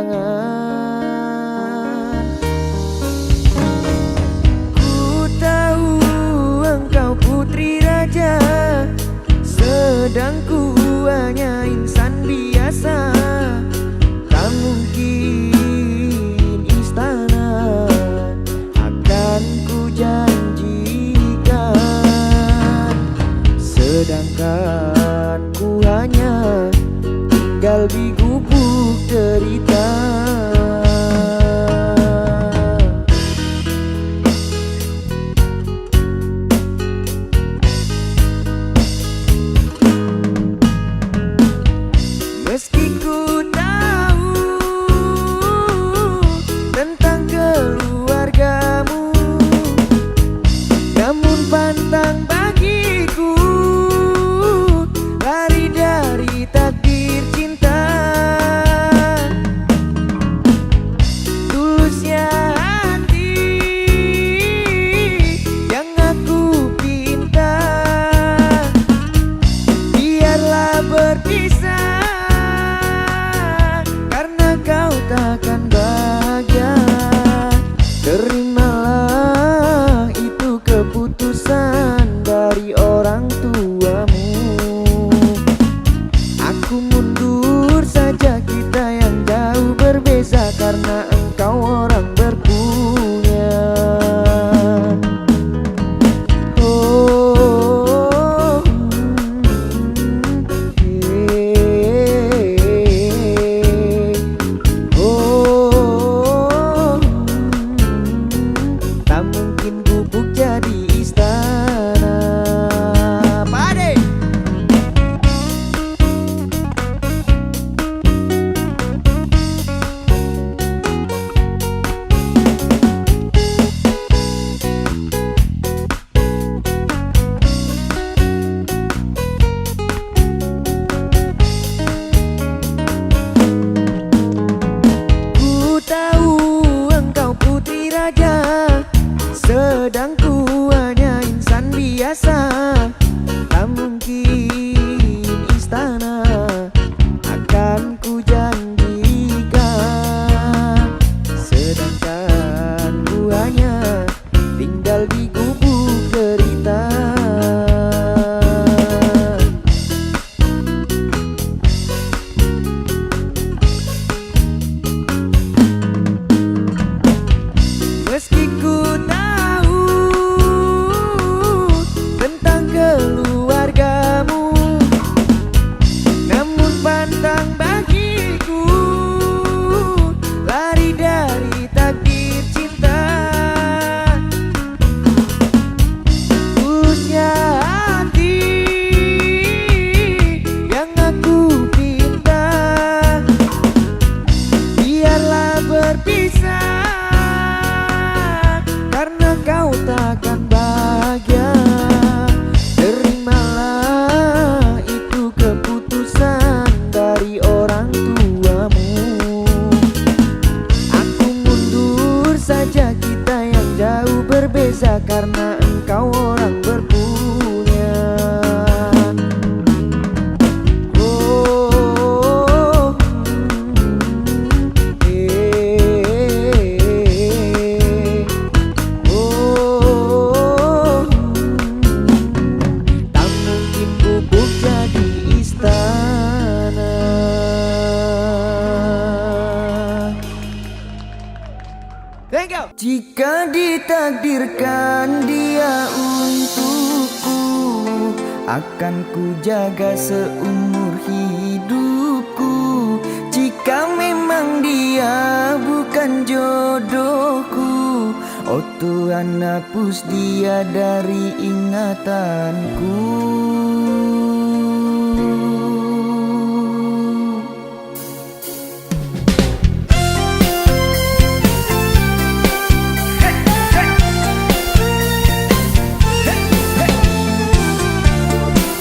kenangan. Ku tahu engkau putri raja, sedang ku hanya insan biasa. Tak mungkin istana akan ku janjikan, sedangkan ku hanya tinggal di gubuk derita. Meski ku tahu tentang keluargamu, namun pantang bagiku lari dari takdir cinta. Tulusnya hati yang aku pinta, biarlah berpisah karena kau takkan bahagia. Terimalah itu keputusan dari orang tuamu. Aku mundur saja, kita yang jauh berbeza, karena engkau orang berpunya. Oh, tak mungkin gubuk jadi istana. Pade. Ku tahu engkau putri raja, sedang ku hanya insan biasa. Tak mungkin istana akan ku janjikan, sedangkan ku hanya tinggal di gubuk derita. Meski ku tahu tentang keluargamu, namun pantang bagiku lari dari takdir cinta. Tulusnya hati yang aku pinta, biarlah berpisah karena kau takkan bahagia. Terimalah itu keputusan dari orang tuamu. Aku mundur saja, kita yang jauh berbeza, karena engkau orang berpunya. Oh, tak mungkin gubuk jadi istana. Thank you. Jika ditakdirkan dia untukku, akan ku jaga seumur hidupku. Jika memang dia bukan jodohku, oh Tuhan hapus dia dari ingatanku.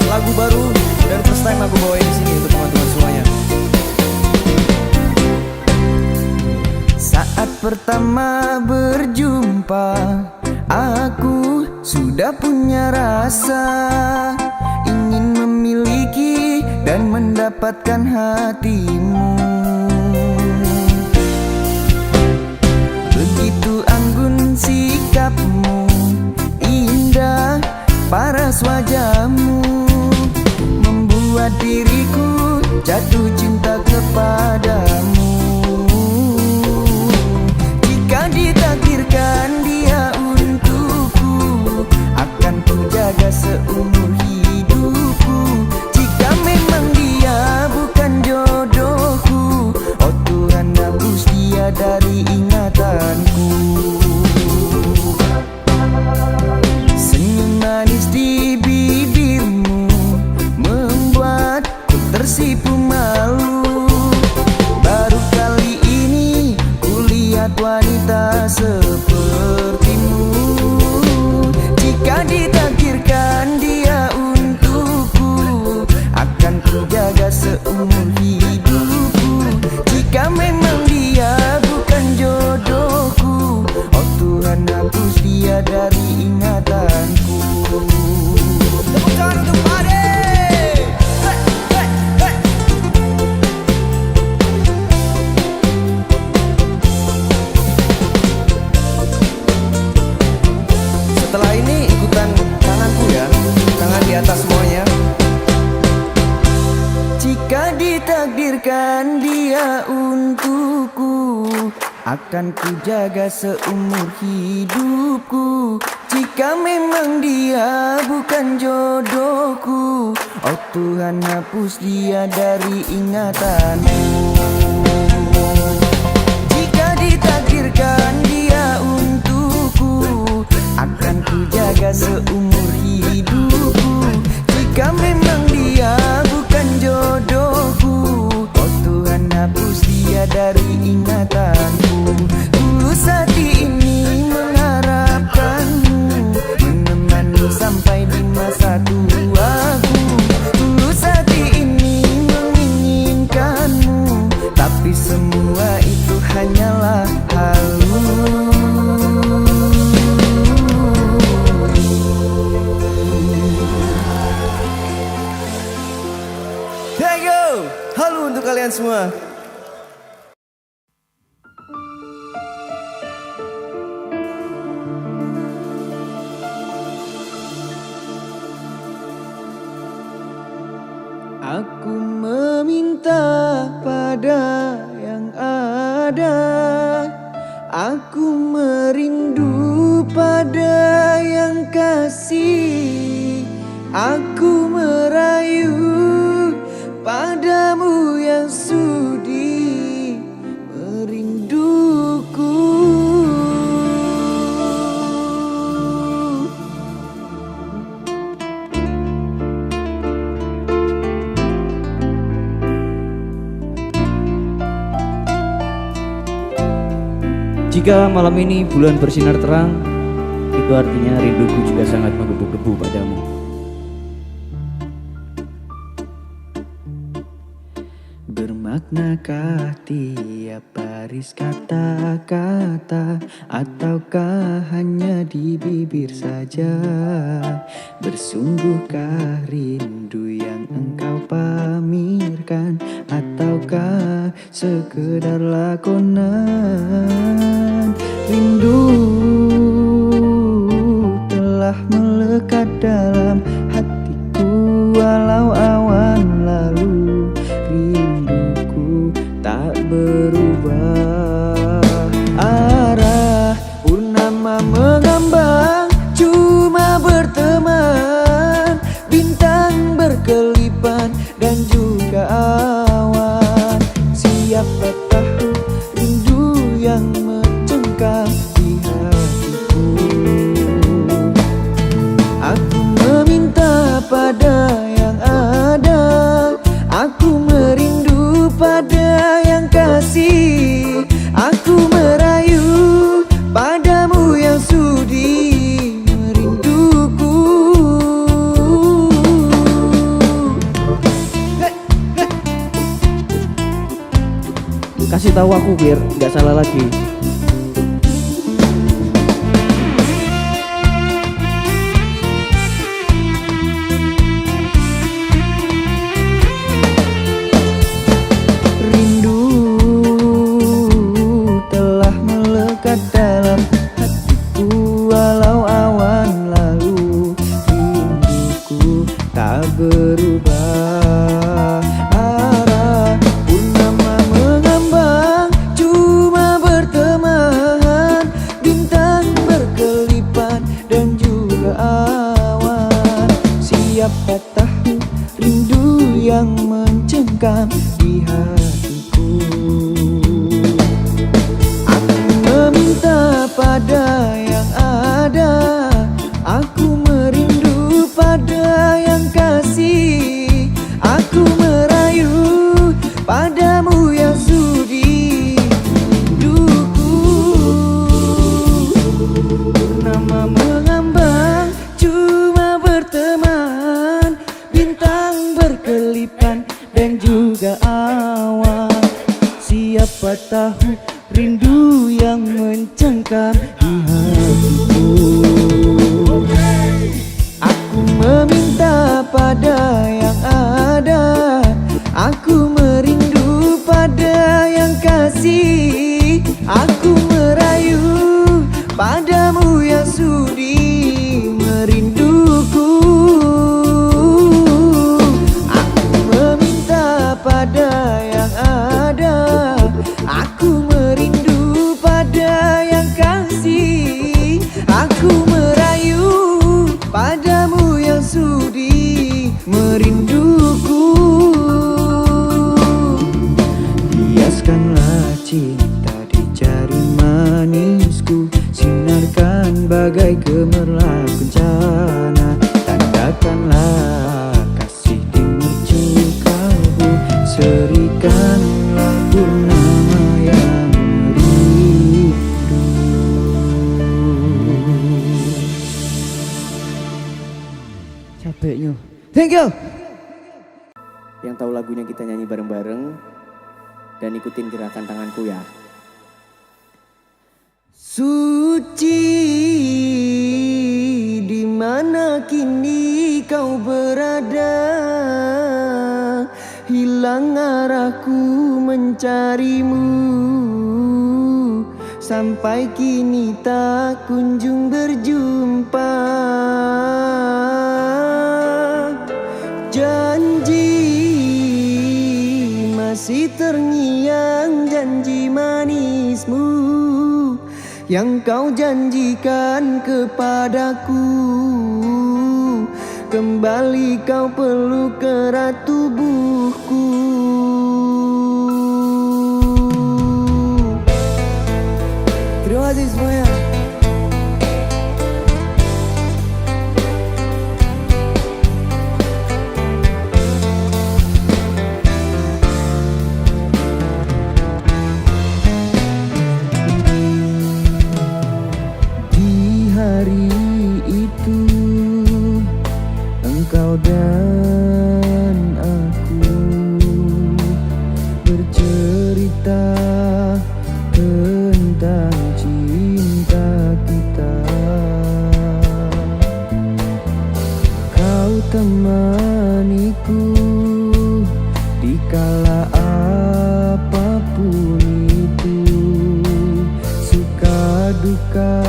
Lagu baru dan first time aku bawain di sini untuk teman-teman semuanya. Saat pertama berjumpa, aku sudah punya rasa ingin memiliki dan mendapatkan hatimu. jatuh cinta kepadamu. Jika ditakdirkan dia untukku, akan ku jaga seumur hidupku. Jika memang dia bukan jodohku, oh Tuhan hapus dia dari ingatanku. Senyum manis di bibirmu membuatku tersipu malu. Baru kali ini kulihat wanita sepertimu. Jika ditakdirkan dia untukku, akan ku jaga seumur hidupku. Jika memang dia bukan jodohku, oh Tuhan hapus dia dari ingatanku. Tepuk tangan untuk Pade. Setelah ini ikutan tanganku ya, tangan di atas semuanya. Jika ditakdirkan dia untukku, akan ku jaga seumur hidupku. Jika memang dia bukan jodohku, oh Tuhan hapus dia dari ingatanku. Jika ditakdirkan dia untukku, akan ku jaga seumur hidupku. Jika memang dia bukan jodohku, oh Tuhan hapus dia dari ingatanku. Tulus hati ini mengharapkanmu, menemani sampai di masa tuaku. Tulus hati ini menginginkanmu, tapi semua itu hanyalah halu. Thank you. Halo untuk kalian semua. Aku meminta pada yang ada, aku merindu pada yang kasih, aku merayu padamu yang sudi merinduku. Jika malam ini bulan bersinar terang, itu artinya rinduku juga sangat menggebu-gebu padamu. Bermaknakah tiap baris kata-kata, ataukah hanya di bibir saja? Bersungguhkah rindu yang engkau pamirkan, ataukah sekedar lakonan? Rindu telah melekat dalam hatiku walau awan lalu. Rinduku tak berubah. Arah purnama mengambang, cuma berteman. Bintang berkelipan dan juga awan. Siapa tahu rindu yang mencengkam di hatiku. Aku meminta pada yang ada, aku merindu pada yang kasih, aku merayu padamu yang sudi merinduku. Kasih tahu aku biar nggak salah lagi. Dalam hatiku walau awan lalu. Rinduku tak berubah. Arah mencengkam di hatiku. Aku meminta pada yang ada, aku merindu pada yang kasih, aku merayu padamu yang sudi rinduku. Purnama mengambang cuma berteman, bintang berkelipan dan juga awan. Siapa tahu rindu yang mencengkam di hatiku. Aku meminta pada yang ada, aku merindu pada yang kasih, aku merayu padamu yang sudi merinduku. Aku meminta pada yang ada, aku merindu pada yang kasih, aku merayu padamu yang sudi merinduku. Hiaskanlah cinta di jari manisku, sinarkan bagai gemerlap kencana, tandakanlah kasih di mercu kalbu, serikanlah purnama yang merindu. Capeknya. Thank you. Yang tahu lagunya kita nyanyi bareng-bareng dan ikutin gerakan tanganku ya. Suci, di mana kini kau berada? Hilang arahku mencarimu, sampai kini tak kunjung berjumpa. Janji masih terngiang, janji manismu yang kau janjikan kepadaku. Kembali kau peluk erat tubuhku. Terima kasih semuanya. Hari itu engkau dan aku bercerita tentang cinta kita. Kau temaniku di kala apapun itu, suka duka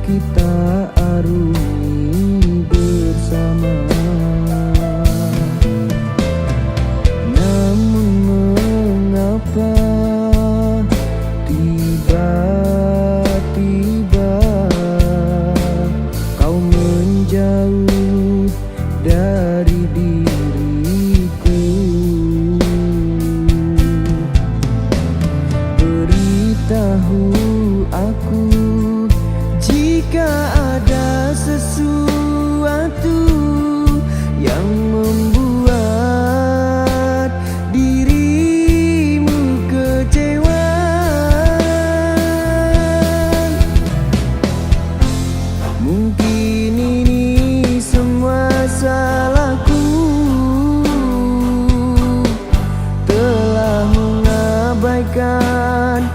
kita arungi bersama. Namun mengapa tiba-tiba kau menjauh dari diriku? Beritahu aku jika ada sesuatu yang membuat dirimu kecewa. Mungkin ini semua salahku, telah mengabaikan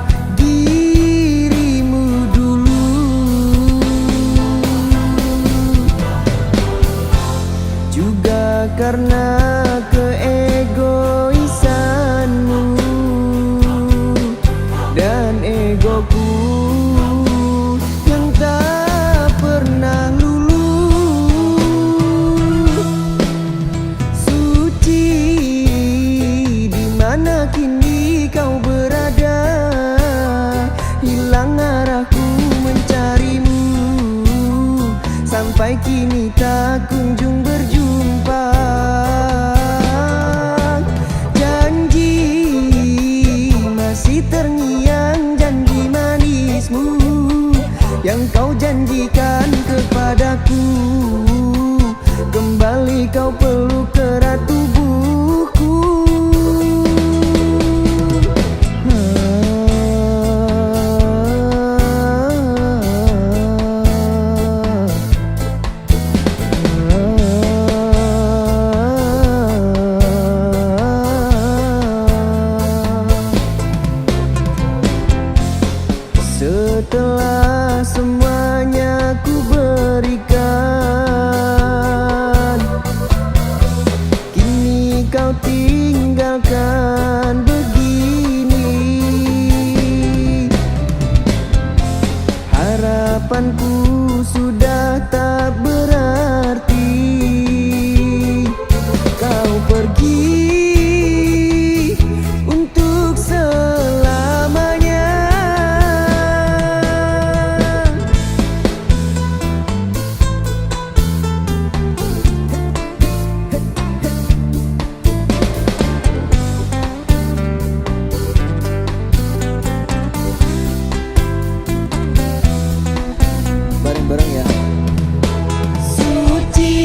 karena keegoisanmu dan egoku yang tak pernah luluh. Suci, di mana kini kau berada? Hilang arahku mencarimu, sampai kini tak kunjung berjumpa. terngiang janji manismu yang kau janjikan kepadaku. Kembali kau peluk erat tubuhku. Setelah semuanya ku berikan, kini kau tinggalkan begini. Harapanku sudah tak berarti. Kau pergi untuk selamanya. Bareng-bareng ya. Suci,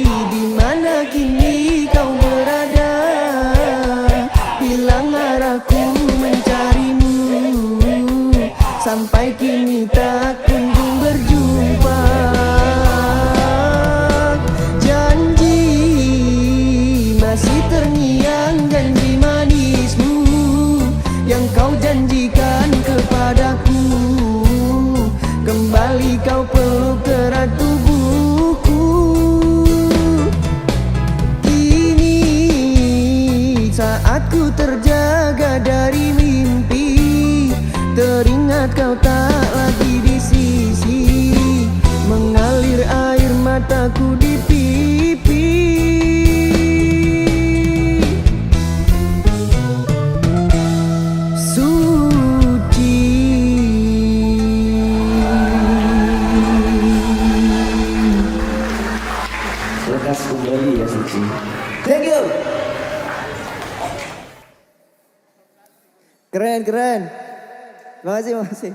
di mana kini kau berada? Hilang arahku mencarimu, sampai kini tak kunjung berjumpa. Janji masih terngiang, janji manismu yang kau janjikan kepadaku. Kembali kau peluk erat tubuhku. Kini saat ku terjaga dari mimpi, teringat kau tak lagi di sisi. Mengalir air mataku di pipi. Lekas kembali ya Suci. Thank you. Keren, keren. Makasih, makasih.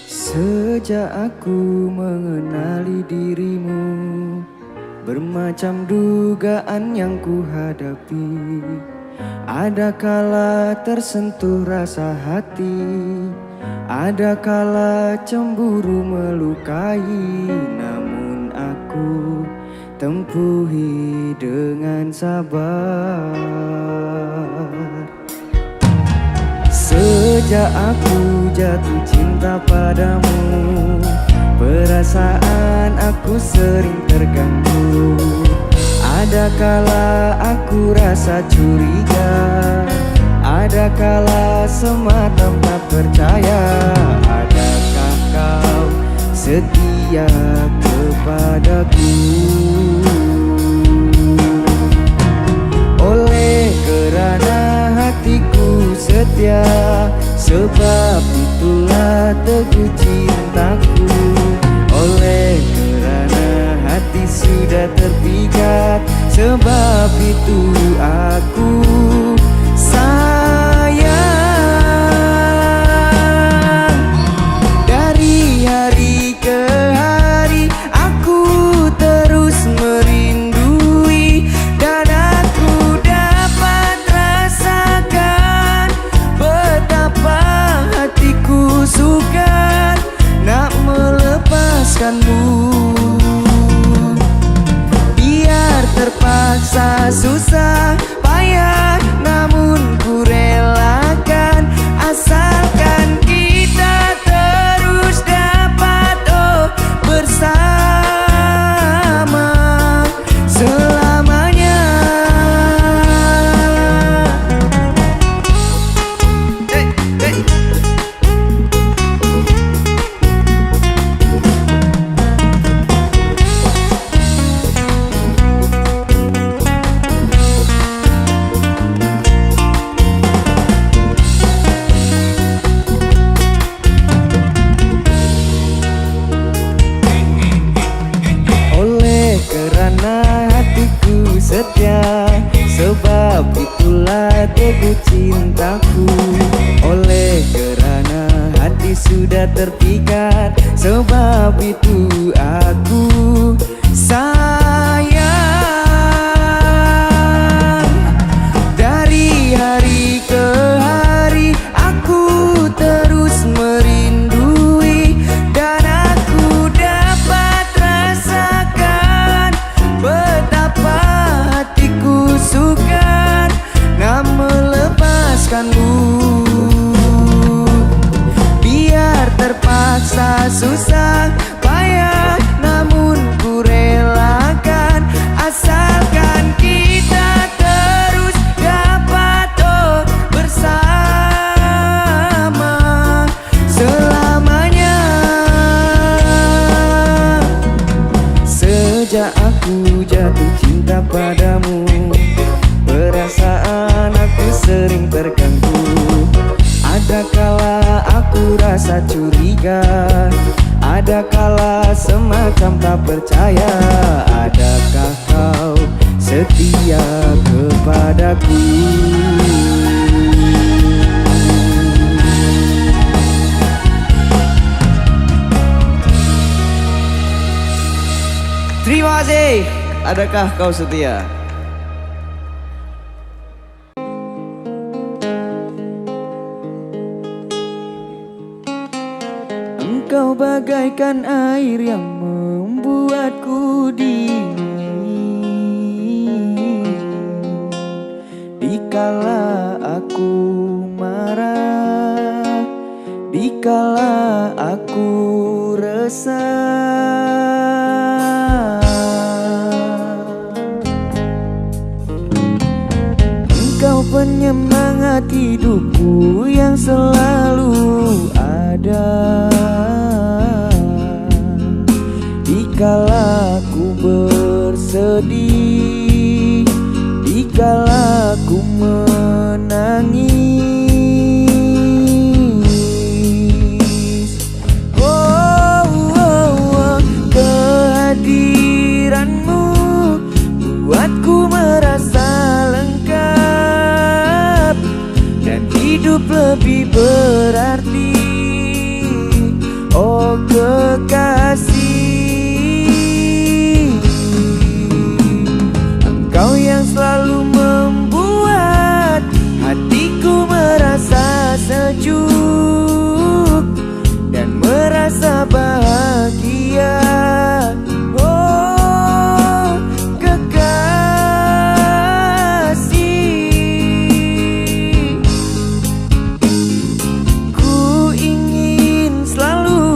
Sejak aku mengenali dirimu, bermacam dugaan yang ku hadapi. Ada kala tersentuh rasa hati, ada kala cemburu melukai. Namun aku tempuhi dengan sabar. Sejak aku jatuh cinta padamu, perasaan aku sering terganggu. Ada kala aku rasa curiga, ada kala semata tak percaya. Adakah kau setia kepadaku? Oleh kerana hatiku setia, sebab itulah teguh cintaku. Oleh kerana hati sudah terpikat, sebab itu aku sayang. Dari hari ke hari aku terus merindui, dan aku dapat rasakan betapa hatiku sukar nak melepaskanmu. Biar terpaksa susah payah, namun ku relakan, asalkan kita terus dapat bersama selamanya. sebab itulah teguh cintaku. Oleh kerana hati sudah terpikat, sebab itu aku sayang. Dari hari ke hari aku terus merindui, dan aku dapat rasakan betapa hatiku sukar nak melepaskanmu. Biar terpaksa susah payah, namun ku relakan, asalkan kita terus dapat bersama selamanya. Sejak aku jatuh cinta padamu, perasaan aku sering terganggu. Ada kala aku rasa curiga, ada kala semacam tak percaya. Adakah kau setia kepadaku? Terima kasih. Adakah kau setia? Engkau bagaikan air yang membuatku dingin dikala aku marah, dikala aku resah. Engkau penyemangat hidupku yang selalu ada dikala ku bersedih, dikala ku menangis. Oh, oh, oh, kehadiranmu buatku merasa lengkap dan hidup lebih berarti. Oh kekasih, engkau yang selalu membuat hatiku merasa sejuk dan merasa bahagia. Oh kekasih, ku ingin selalu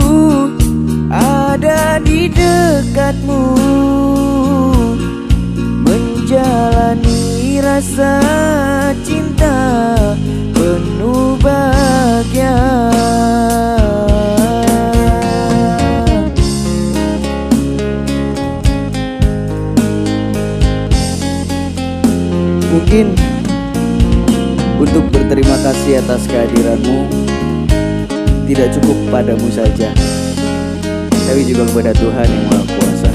ada di dekatmu, menjalani rasa cinta penuh bahagia. Mungkin untuk berterima kasih atas kehadiranmu tidak cukup padamu saja, tapi juga kepada Tuhan yang Maha Kuasa.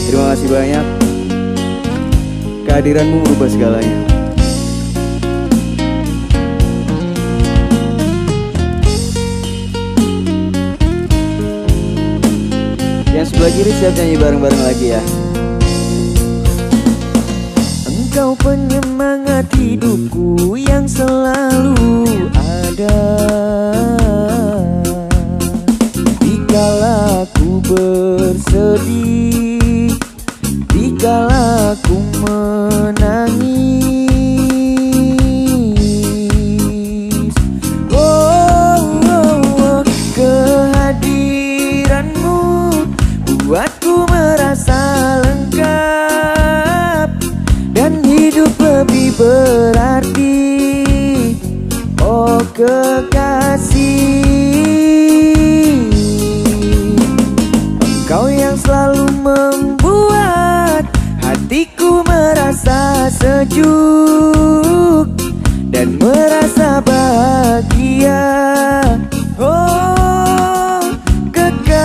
Terima kasih banyak, kehadiranmu merubah segalanya. Yang sebelah kiri siap nyanyi bareng-bareng lagi ya. Engkau penyemangat hidupku yang selalu ada dikala ku bersedih, dikala ku menangis. Oh, oh, oh, kehadiranmu buatku merasa lengkap dan hidup lebih berarti. Oh kekasih, engkau yang selalu membuat hatiku merasa sejuk dan merasa bahagia. Oh kekasih,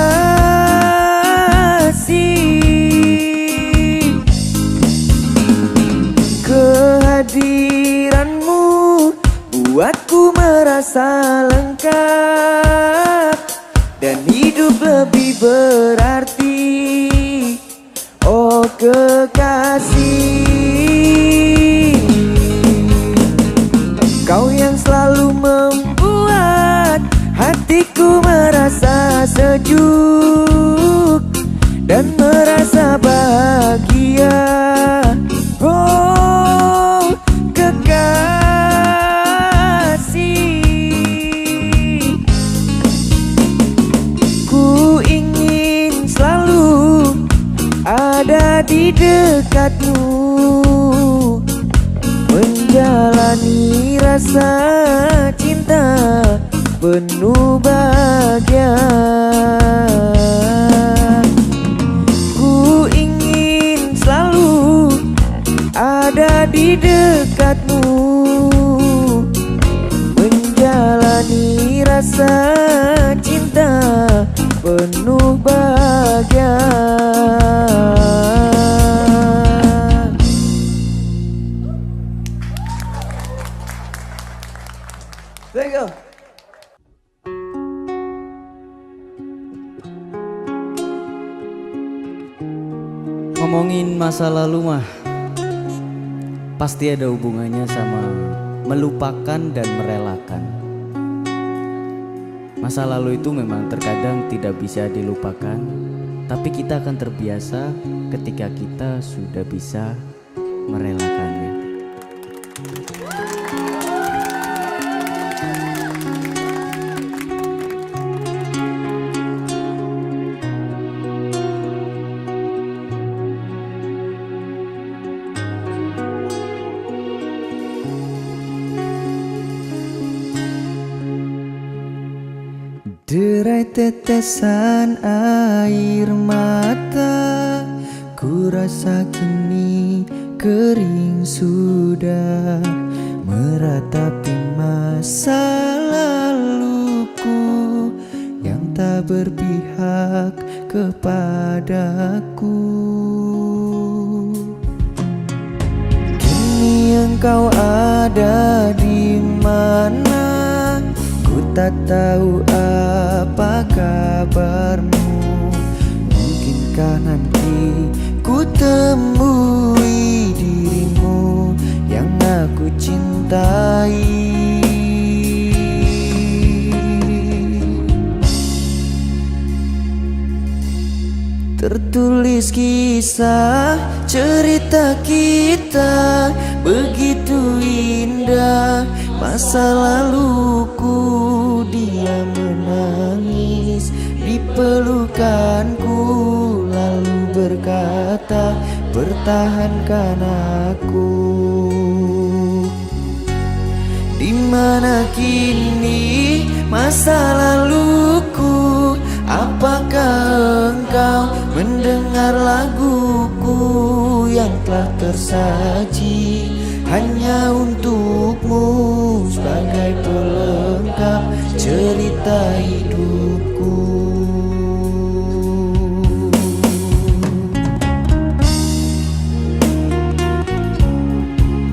kehadiranmu buatku merasa lengkap dan hidup lebih berarti. Oh kekasih, engkau yang selalu membuat hatiku merasa sejuk dan merasa bahagia. Oh kekasih, ku ingin selalu ada di dekatmu, menjalani rasa cinta penuh bahagia. Ku ingin selalu ada di dekatmu, menjalani rasa cinta penuh bahagia. Thank you. Ngomongin masa lalu mah pasti ada hubungannya sama melupakan dan merelakan. Masa lalu itu memang terkadang tidak bisa dilupakan, tapi kita akan terbiasa ketika kita sudah bisa merelakannya. Derai tetesan air mata, ku rasa kini kering sudah, meratapi masa laluku yang tak berpihak kepadaku. Kini engkau ada di mana? Ku tak tahu apa kabarmu. Mungkinkah nanti ku temui dirimu yang aku cintai. Tertulis kisah cerita kita begitu indah. Masa laluku dia menangis di pelukanku, lalu berkata pertahankan aku. Di mana kini masa laluku? Apakah engkau mendengar laguku yang telah tersaji hanya untukmu sebagai pelengkap cerita hidupku?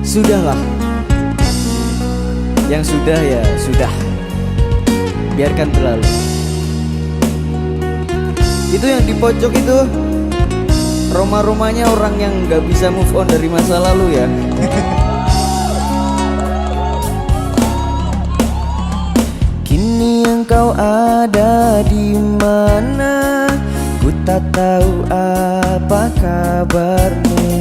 Sudahlah, yang sudah ya sudah, biarkan berlalu. Itu yang di pojok itu Roma-romanya orang yang gak bisa move on dari masa lalu ya. Kini engkau ada di mana? Ku tak tahu apa kabarmu.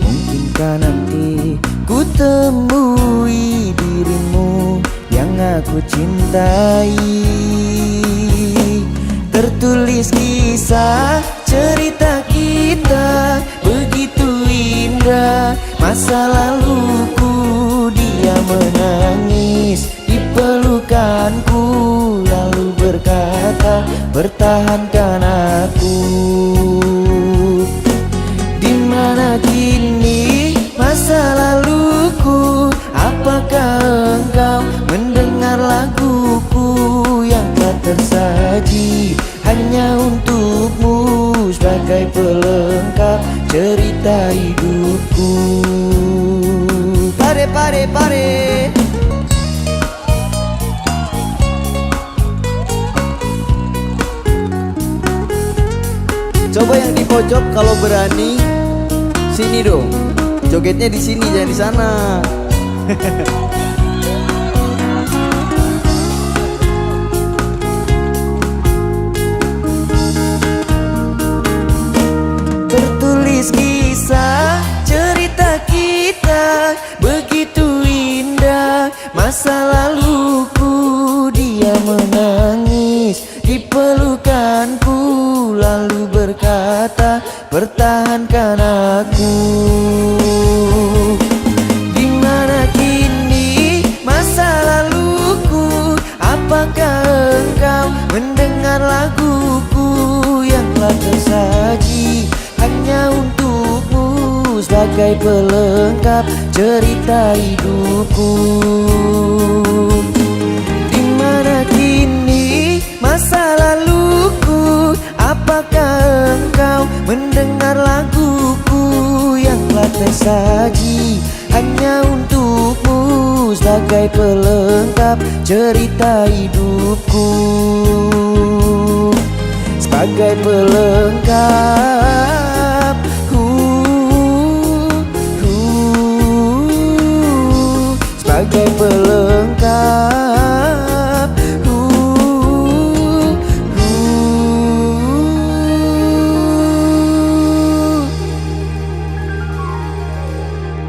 Mungkinkah nanti ku temui dirimu yang aku cintai. Tertulis kisah cerita kita begitu indah. Masa laluku dia menangis di pelukanku, lalu berkata pertahankan aku. Di mana kini masa laluku? Apakah engkau mendengar laguku yang telah tersaji hanya untukmu sebagai pelengkap cerita hidupku? pare pare pare. Coba yang di pojok kalau berani sini dong. Jogetnya di sini jangan di sana. Tertulis kisah cerita kita begitu indah. Masa laluku dia menangis di pelukanku, lalu berkata pertahankan aku. Dimana kini masa laluku? Apakah engkau mendengar laguku yang telah tersaji hanya untukmu sebagai pelengkap cerita hidupku? Dimana kini masa laluku? Apakah engkau mendengar laguku yang telah tersaji hanya untukmu sebagai pelengkap cerita hidupku? Sebagai pelengkap sebagai pelengkap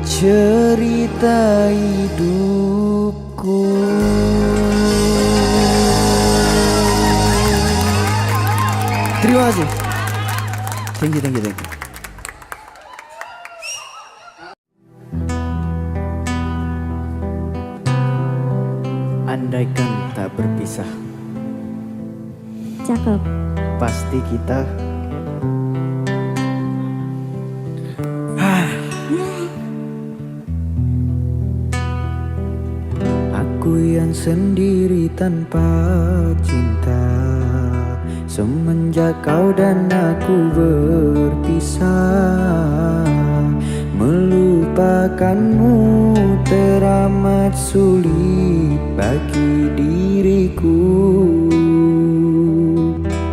cerita hidupku. Terima kasih. Thank you, thank you, thank you. Andaikan tak berpisah, Cakep. pasti kita aku yang sendiri tanpa cinta. Semenjak kau dan aku berpisah, melupakanmu teramat sulit bagi diriku.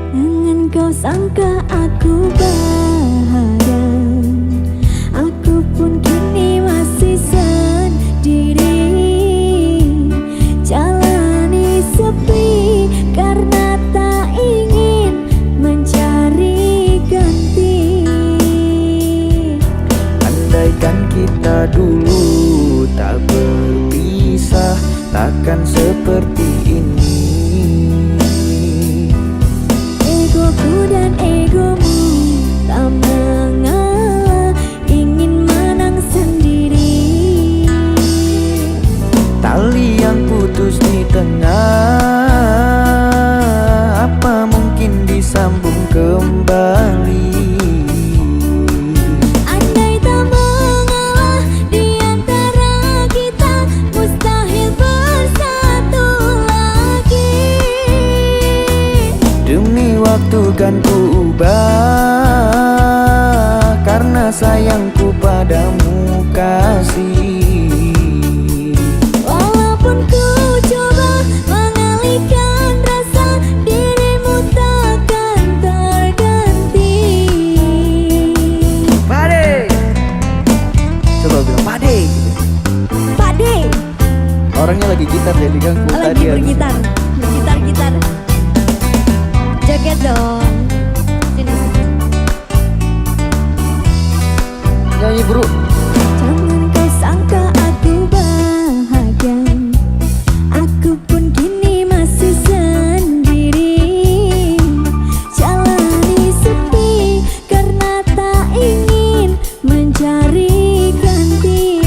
Jangan kau sangka aku bahagia, aku pun kini masih sendiri. Jalani sepi karena tak ingin mencari ganti. Andaikan kita dulu tak berpisah, takkan seperti ini. Egoku dan egomu tak mengalah, ingin menang sendiri. Tali yang putus di tengah, apa mungkin disambung kembali? Andai tak mengalah di antara kita, mustahil bersatu lagi. Demi waktu kan ku ubah, karena sayangku padamu kasih. Walaupun ku coba mengalihkan rasa, dirimu takkan terganti. Pade, coba bilang pade gitu. Pade, Orangnya lagi gitar jadi ganggu lagi tadi habis. bergitar, gitar. Joget dong. Sini. Nyanyi bro. Jangan kau sangka aku bahagia, aku pun kini masih sendiri. Jalani sepi karena tak ingin mencari ganti.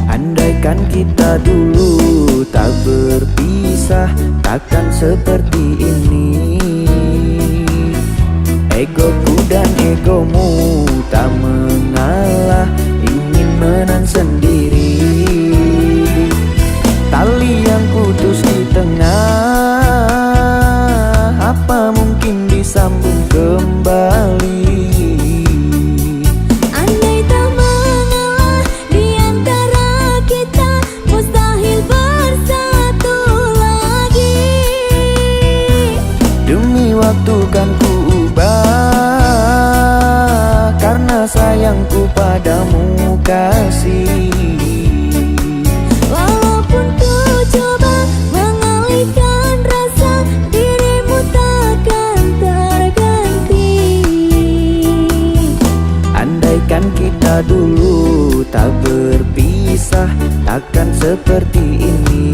Andaikan kita dulu tak berpisah, takkan seperti ini. Egoku dan egomu tak mengalah, ingin menang sendiri. Tali yang putus di tengah, apa mungkin disambung kembali? Andai tak mengalah di antara kasih. Walaupun ku coba mengalihkan rasa, dirimu takkan terganti. Andaikan kita dulu tak berpisah, takkan seperti ini.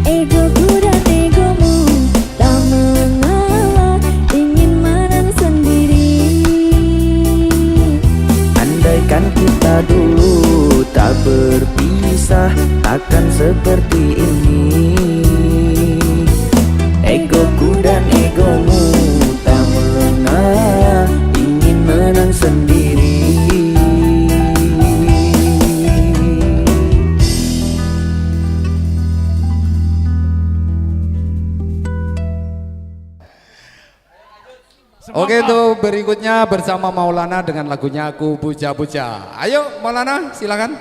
Egoku dan egomu tak mengalah, ingin menang sendiri. Andaikan kita dulu tak berpisah, takkan seperti ini. Egoku dan egomu tak mengalah, ingin menang sendiri. Oke, untuk berikutnya bersama Maulana dengan lagunya Aku Puja-Puja. Ayo Maulana, silakan.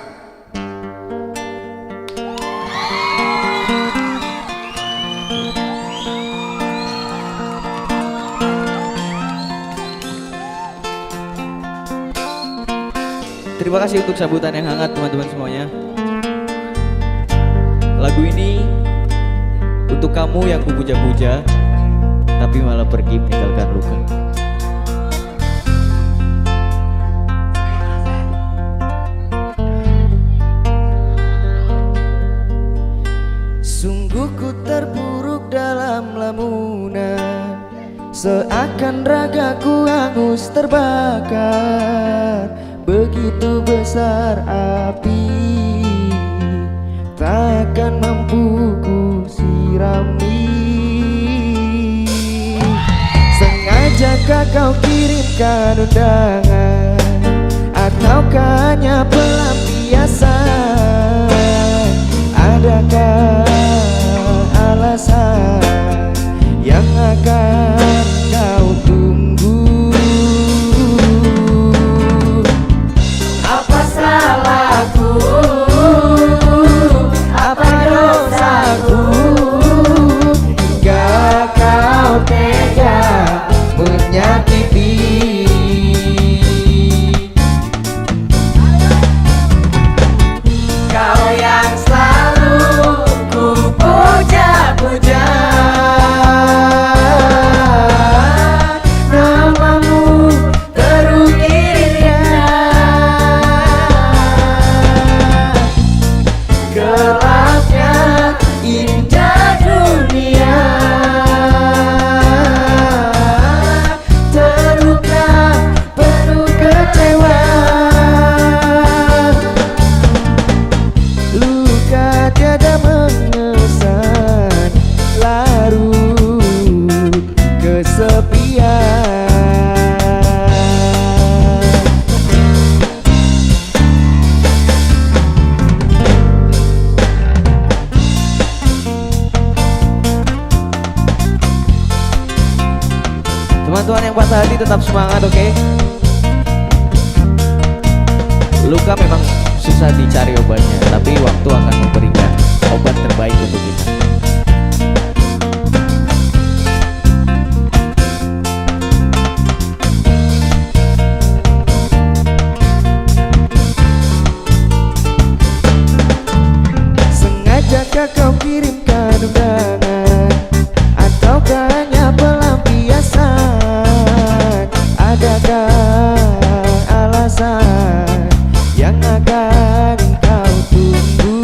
Terima kasih untuk sambutan yang hangat teman-teman semuanya. Lagu ini untuk kamu yang kupuja-puja tapi malah pergi meninggalkan luka. Sungguh ku terpuruk dalam lamunan, seakan ragaku hangus terbakar. Begitu besar api, takkan mampu ku sirami. Sengajakah kau kirimkan undangan, ataukah hanya pelampiasan? Adakah alasan yang akan kau tunggu? Apa salahku? Apa dosaku? Hingga kau tega menyakiti. Kau yang selalu ku puja-puja, namamu terukir-indah. Gelapnya indah dunia, terluka penuh kecewa. Luka tiada mengesan, larut kesepian. Teman-teman yang patah hati tetap semangat, oke? Luka memang susah dicari obatnya, tapi waktu akan memberikan obat terbaik untuk kita. Sengajakah kau kirimkan undangan, ataukah hanya pelampiasan? Adakah alasan yang akan kau tunggu?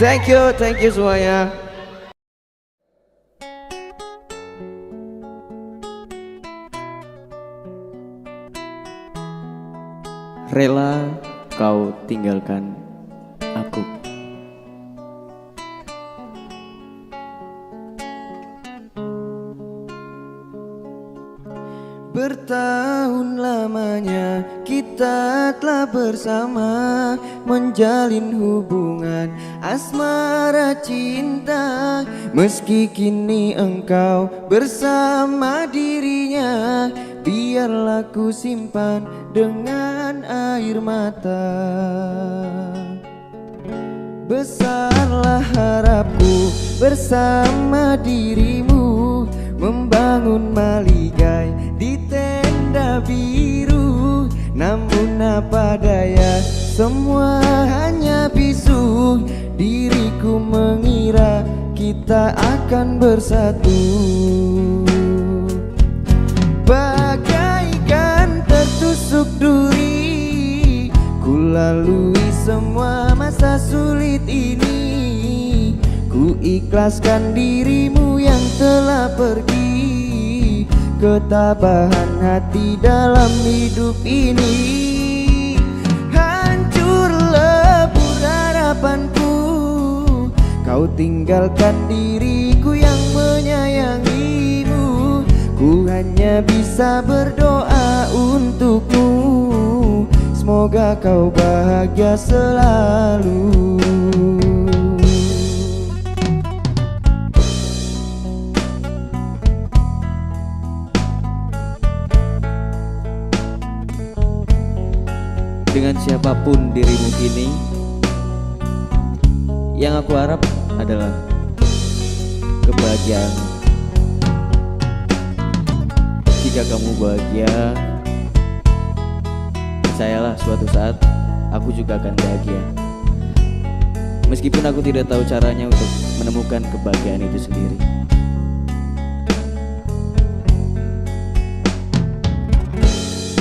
thank you semuanya. Rela kau tinggalkan aku. Bertahun lamanya kita telah bersama, menjalin hubungan asmara cinta. Meski kini engkau bersama dirinya, biarlah ku simpan dengan air mata. Besarlah harapku bersama dirimu, membangun maligai di tenda biru. Namun apa daya, semua hanya bisu. Diriku mengira kita akan bersatu. Bagaikan tertusuk duri, ku lalui semua masa sulit ini. Ku ikhlaskan dirimu yang telah pergi, ketabahan hati dalam hidup ini. Hancur lebur harapanku, kau tinggalkan diriku yang menyayangimu. Ku hanya bisa berdoa untukmu, semoga kau bahagia selalu. Dengan siapapun dirimu kini, yang aku harap adalah kebahagiaan. Jika kamu bahagia, percayalah suatu saat aku juga akan bahagia. Meskipun aku tidak tahu caranya untuk menemukan kebahagiaan itu sendiri.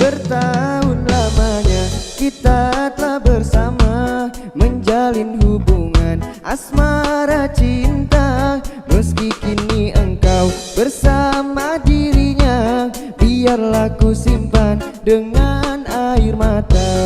Bertahun lamanya kita telah bersama, menjalin hubungan asmara cinta. Meski kini engkau bersama dirinya, biarlah ku simpan dengan air mata.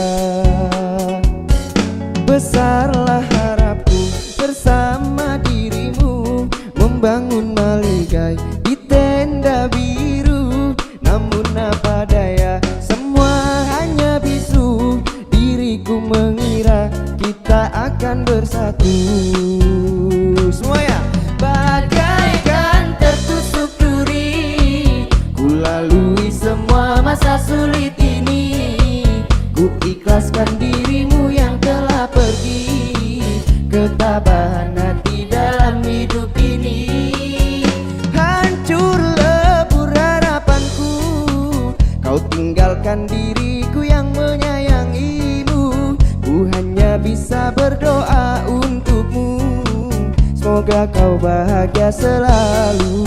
Besarlah harapku bersama dirimu, membangun maligai di tenda biru. Namun apa daya, semua hanya bisu. Diriku mengira kita akan bersatu. Semuanya. Bagaikan tertusuk duri, ku lalui semua masa sulit ini. Ku ikhlaskan dirimu yang telah pergi, ketabahan hati dalam hidup ini. Hancur lebur harapanku, kau tinggalkan diriku yang menyayangimu. Ku hanya bisa berdoa untukmu, semoga kau bahagia selalu.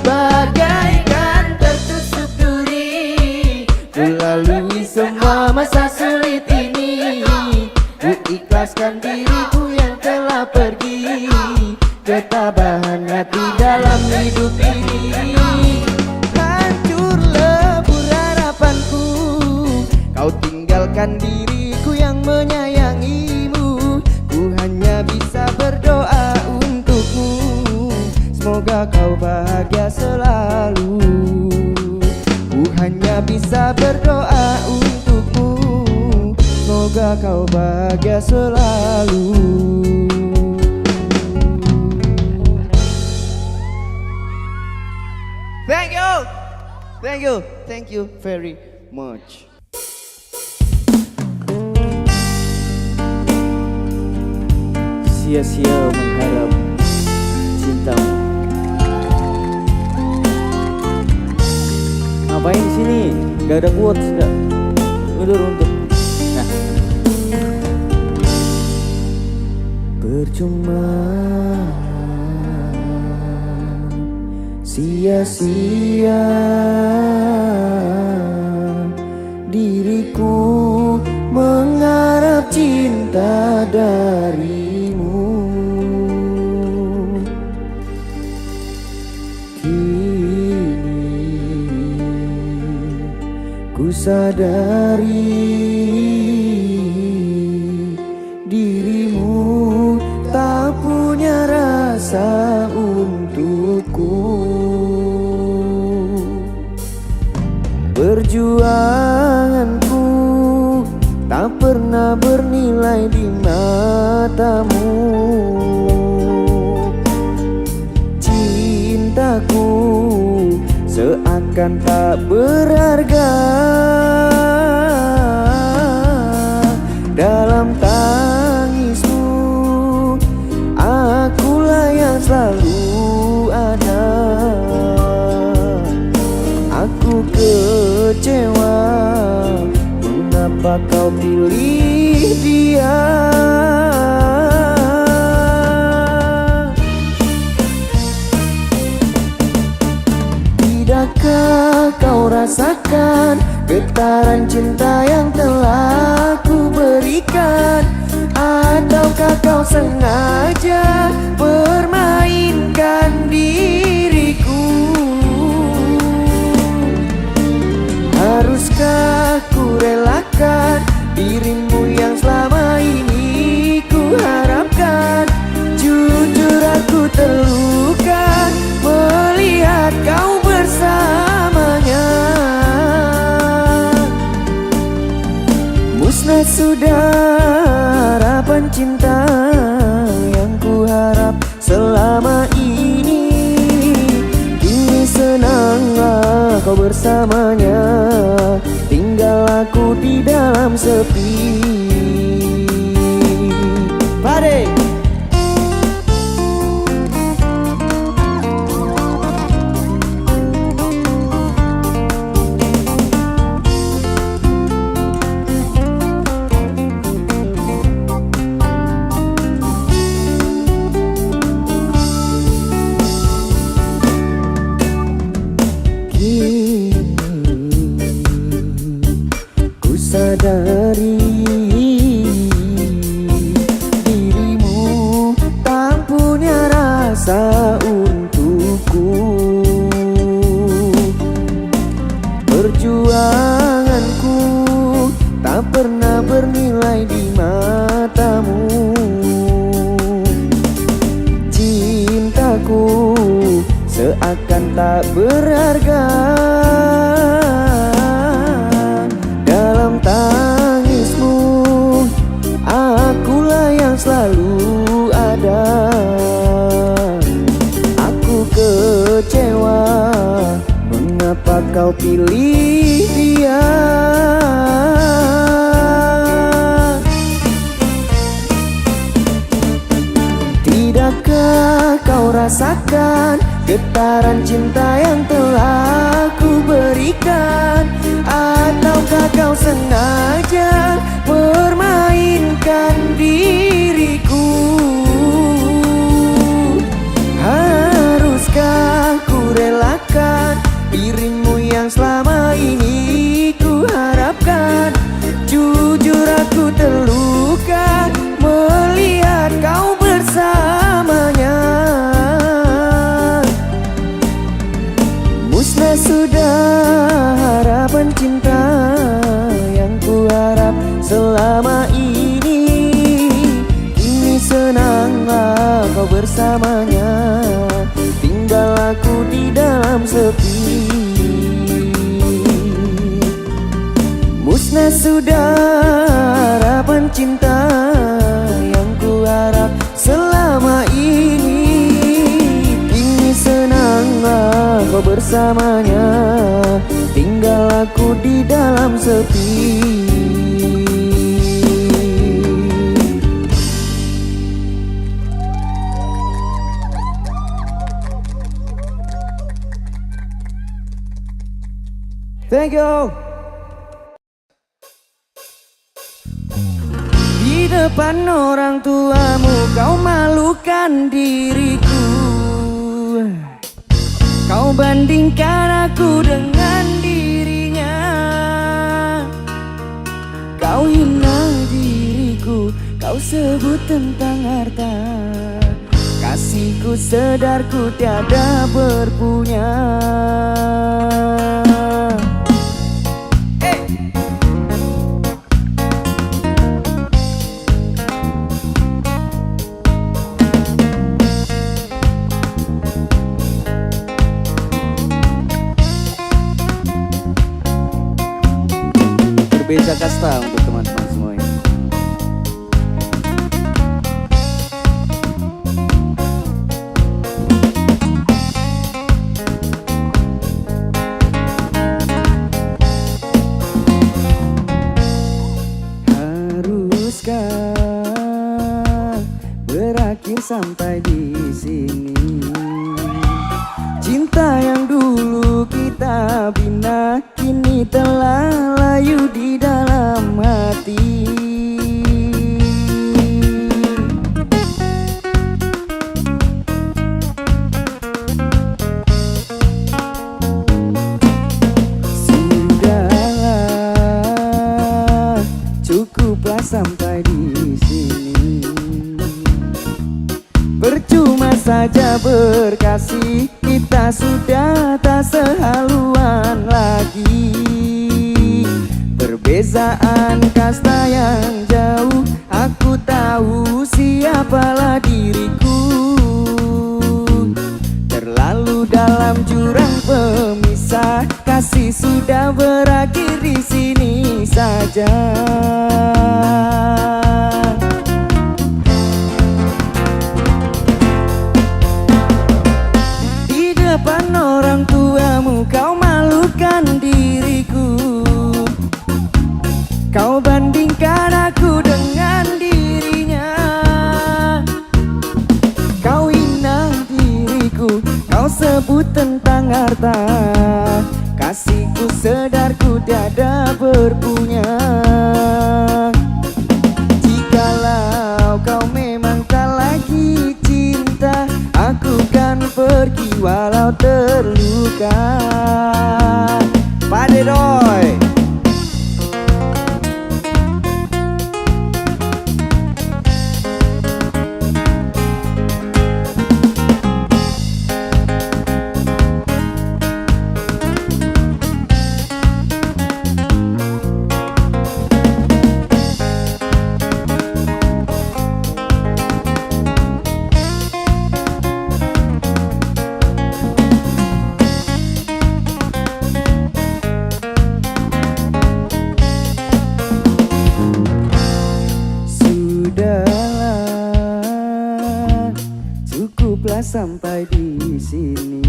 Bagaikan tertusuk duri, ku lalui semua masa sulit ini. Ku ikhlaskan diriku yang telah pergi, ketabahan hati dalam hidup ini. Hancur lebur harapanku, kau tinggalkan diriku yang menyayangimu. Ku hanya bisa berdoa untukmu, semoga kau bahagia selalu. Ku hanya bisa berdoa untukmu, semoga kau bahagia selalu. Thank you very much. Sia-sia mengharap cintamu. Ngapain di sini? Gak ada quotes, enggak? Mundur untuk. Nah. Percuma, sia-sia diriku mengharap cinta dari sadari dirimu tak punya rasa untukku. Perjuanganku tak pernah bernilai di matamu. Cintaku seakan tak berharga. Dalam tangismu akulah yang selalu ada. Aku kecewa, mengapa kau pilih dia? Tidakkah kau rasakan getaran cinta yang telah ku berikan? Ataukah kau sengaja permainkan diriku? Haruskah ku relakan dirimu yang selama ini ku harapkan? Jujur aku terluka melihat kau bersamanya. Musnah sudah harapan cinta yang ku harap selama ini. Kini senanglah kau bersamanya, tinggal aku di dalam sepi. Pade. Sadari dirimu tak punya rasa untukku. Perjuanganku tak pernah bernilai di matamu. Cintaku seakan tak berharga. Dalam tangismu akulah yang selalu ada. Aku kecewa, mengapa kau pilih dia? Tidakkah kau rasakan getaran cinta yang telah ku berikan? Ataukah kau sengaja permainkan diriku? Haruskah ku relakan dirimu yang selama ini ku harapkan? Jujur aku terluka melihat kau bersamanya. Musnah sudah harapan cinta yang ku harap selama ini. Kini senanglah kau bersamanya, tinggal aku di dalam sepi. Musnah sudah harapan cinta yang ku harap selama ini. Kini senanglah kau bersamanya, tinggal aku di dalam sepi. Thank you. Di depan orang tuamu kau malukan diriku. Kau bandingkan aku dengan dirinya. Kau hina diriku, kau sebut tentang harta. Kasihku sedarku tiada berpunya. berbeza kasta untuk teman-teman semuanya. Haruskah berakhir sampai di sini? Cinta yang dulu kita bina kini telah layu di dalam hati. Sudahlah, cukuplah sampai di sini. Percuma saja berkasih, kita sudah tak sehaluan lagi. Perbezaan kasta yang jauh, aku tahu siapalah diriku. Terlalu dalam jurang pemisah, kasih sudah berakhir di sini saja. Depan orang tuamu kau malukan diriku. Kau bandingkan aku dengan dirinya. Kau hina diriku, kau sebut tentang harta. Kasihku sedarku tiada berpunya. Jikalau kau memang tak lagi cinta, aku kan pergi walau terluka. Pak Dedoy. Sudahlah, cukuplah sampai di sini.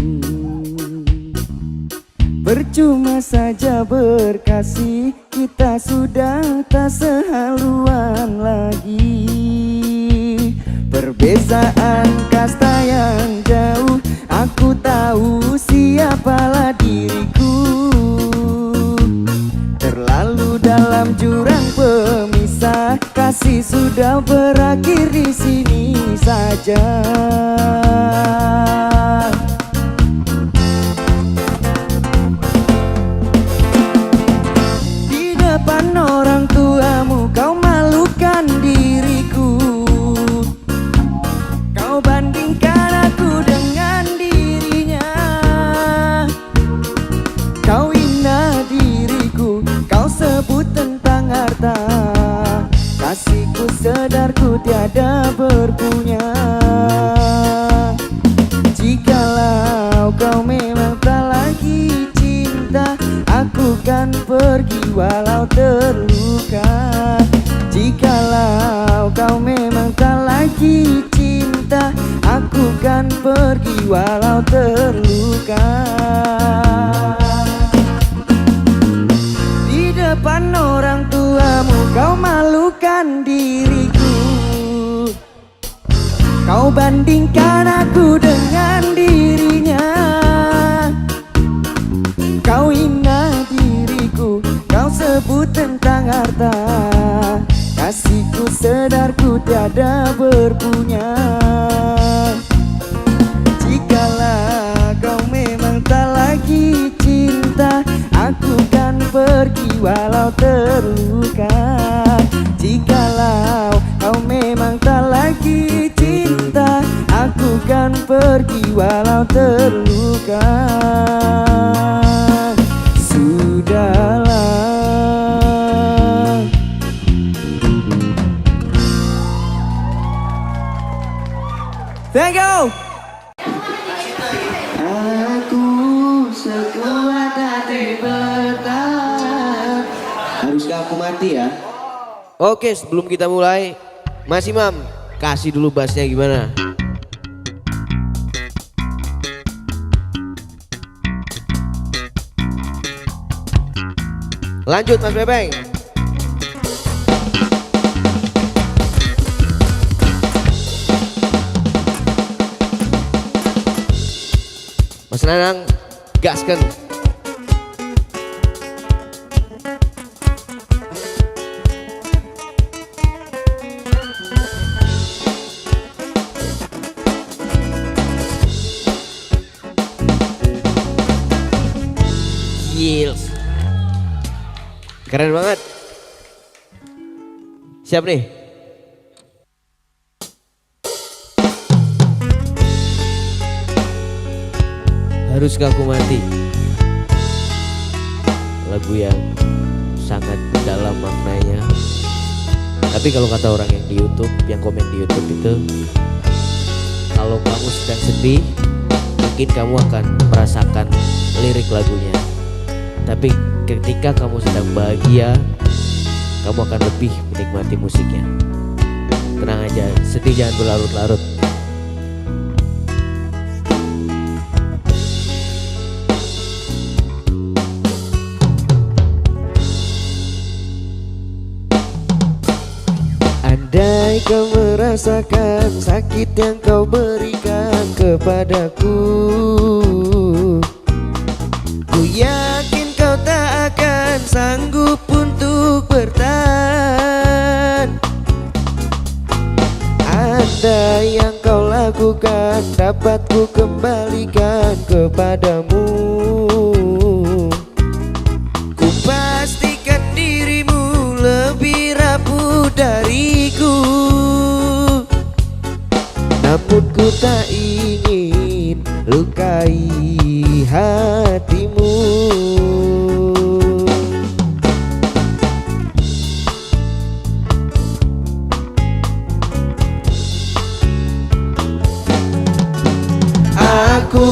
Percuma saja berkasih, kita sudah tak sehaluan lagi. Perbezaan kasta yang jauh, aku tahu siapalah diriku. Terlalu dalam jurang pemisah, kasih sudah berakhir di sini saja. Di depan orang tuamu kau malukan diriku. Kau bandingkan aku dengan dirinya. Kau hina diriku, kau sebut tentang harta. Kasihku sedarku tiada berpunya. Jikalau kau memang tak lagi cinta, aku kan pergi walau terluka. Jikalau kau memang tak lagi cinta, aku kan pergi walau terluka. Di depan orang tuamu kau malukan diriku. Kau bandingkan aku dengan dirinya. Kau hina diriku, kau sebut tentang harta. Kasihku sedarku tiada berpunya. Jikalau kau memang tak lagi cinta, aku kan pergi walau terluka. Jikalau kau memang tak lagi cinta, aku kan pergi walau terluka. Sudahlah. Thank you. Aku sekuat hati bertahan. Haruskah Aku Mati ya. Oke, sebelum kita mulai, Mas Imam kasih dulu bassnya gimana? Lanjut Mas Bebeng. Mas Nanang gaskan. Gils. Keren banget. Siap nih? Haruskah aku mati? Lagu yang sangat dalam maknanya. Tapi kalau kata orang yang di YouTube, yang komen di YouTube itu, kalau kamu sedang sedih, mungkin kamu akan merasakan lirik lagunya. Tapi ketika kamu sedang bahagia, kamu akan lebih menikmati musiknya. Tenang aja, sedih jangan berlarut-larut. Andai kau merasakan sakit yang kau berikan kepadaku, ku yakin kau tak akan sanggup untuk bertahan. Andai yang kau lakukan dapat ku kembalikan kepadamu, ku pastikan dirimu lebih rapuh dariku. Namun ku tak ingin lukai hatimu. Aku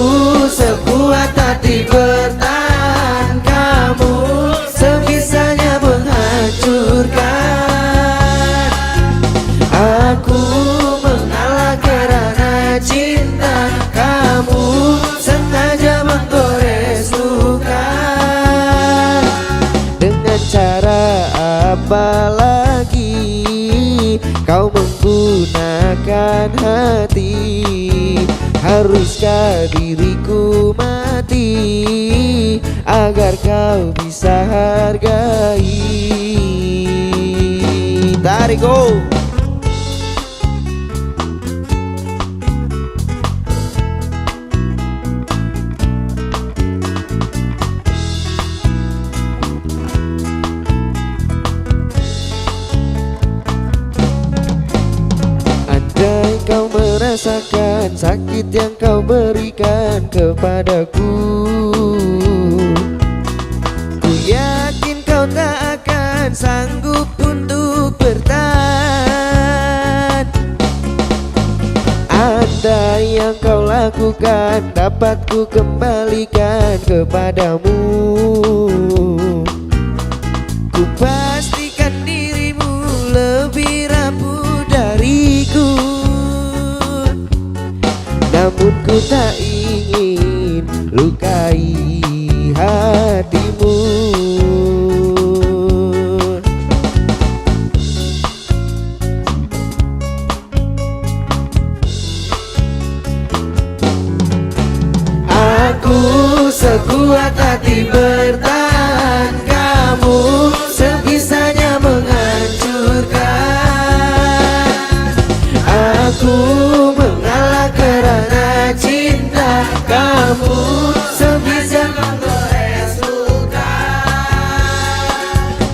sekuat hati bertahan, kamu sebisanya menghancurkan. Aku mengalah karena cinta, kamu sengaja menggores luka. Dengan cara apa lagi kau menggunakan hati? Haruskah diriku mati agar kau bisa hargai? Tarik go. Andai kau merasakan sakit yang kau berikan kepadaku, ku yakin kau tak akan sanggup untuk bertahan. Andai yang kau lakukan dapat ku kembalikan kepadamu, ku pastikan dirimu lebih rapuh dariku. Namun ku tak ingin lukai hatimu. Aku sekuat hati bertahan, kamu sebisanya menghancurkan. Aku mengalah karena cinta, kamu sebisa menggores luka.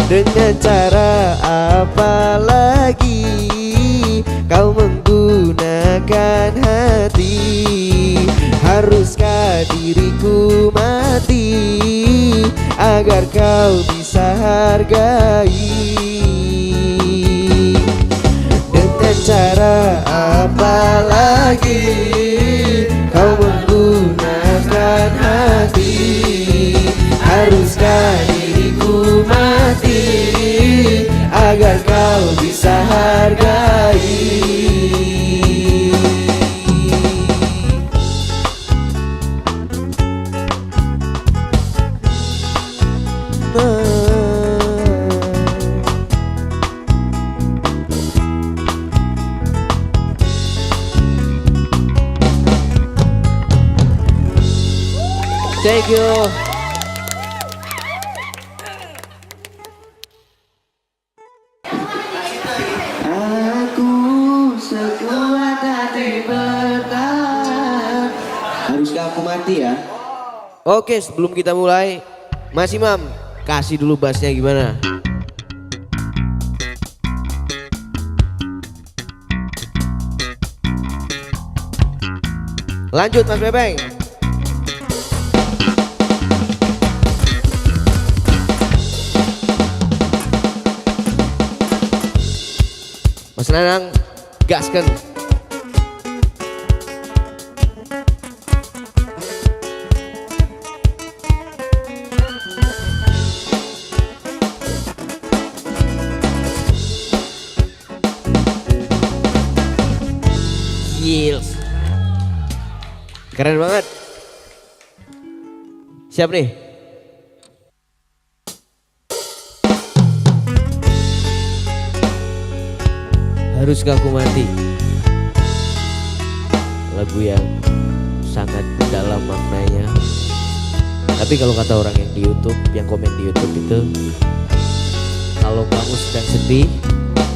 Dengan cara apa lagi kau menggunakan hati? Haruskah diriku mati agar kau bisa hargai? Dengan cara apa lagi kau menggunakan hati? Haruskah diriku mati bisa hargai. Thank you. Aku sekuat hati bertahan. Haruskah aku mati ya? Oke, sebelum kita mulai, Mas Imam, kasih dulu bassnya gimana? Lanjut Mas Bebeng. Mas Nanang, gaskan. Gils. Keren banget. Siap nih? Haruskah aku mati? Lagu yang sangat dalam maknanya. Tapi kalau kata orang yang di YouTube, yang komen di YouTube itu, kalau kamu sedang sedih,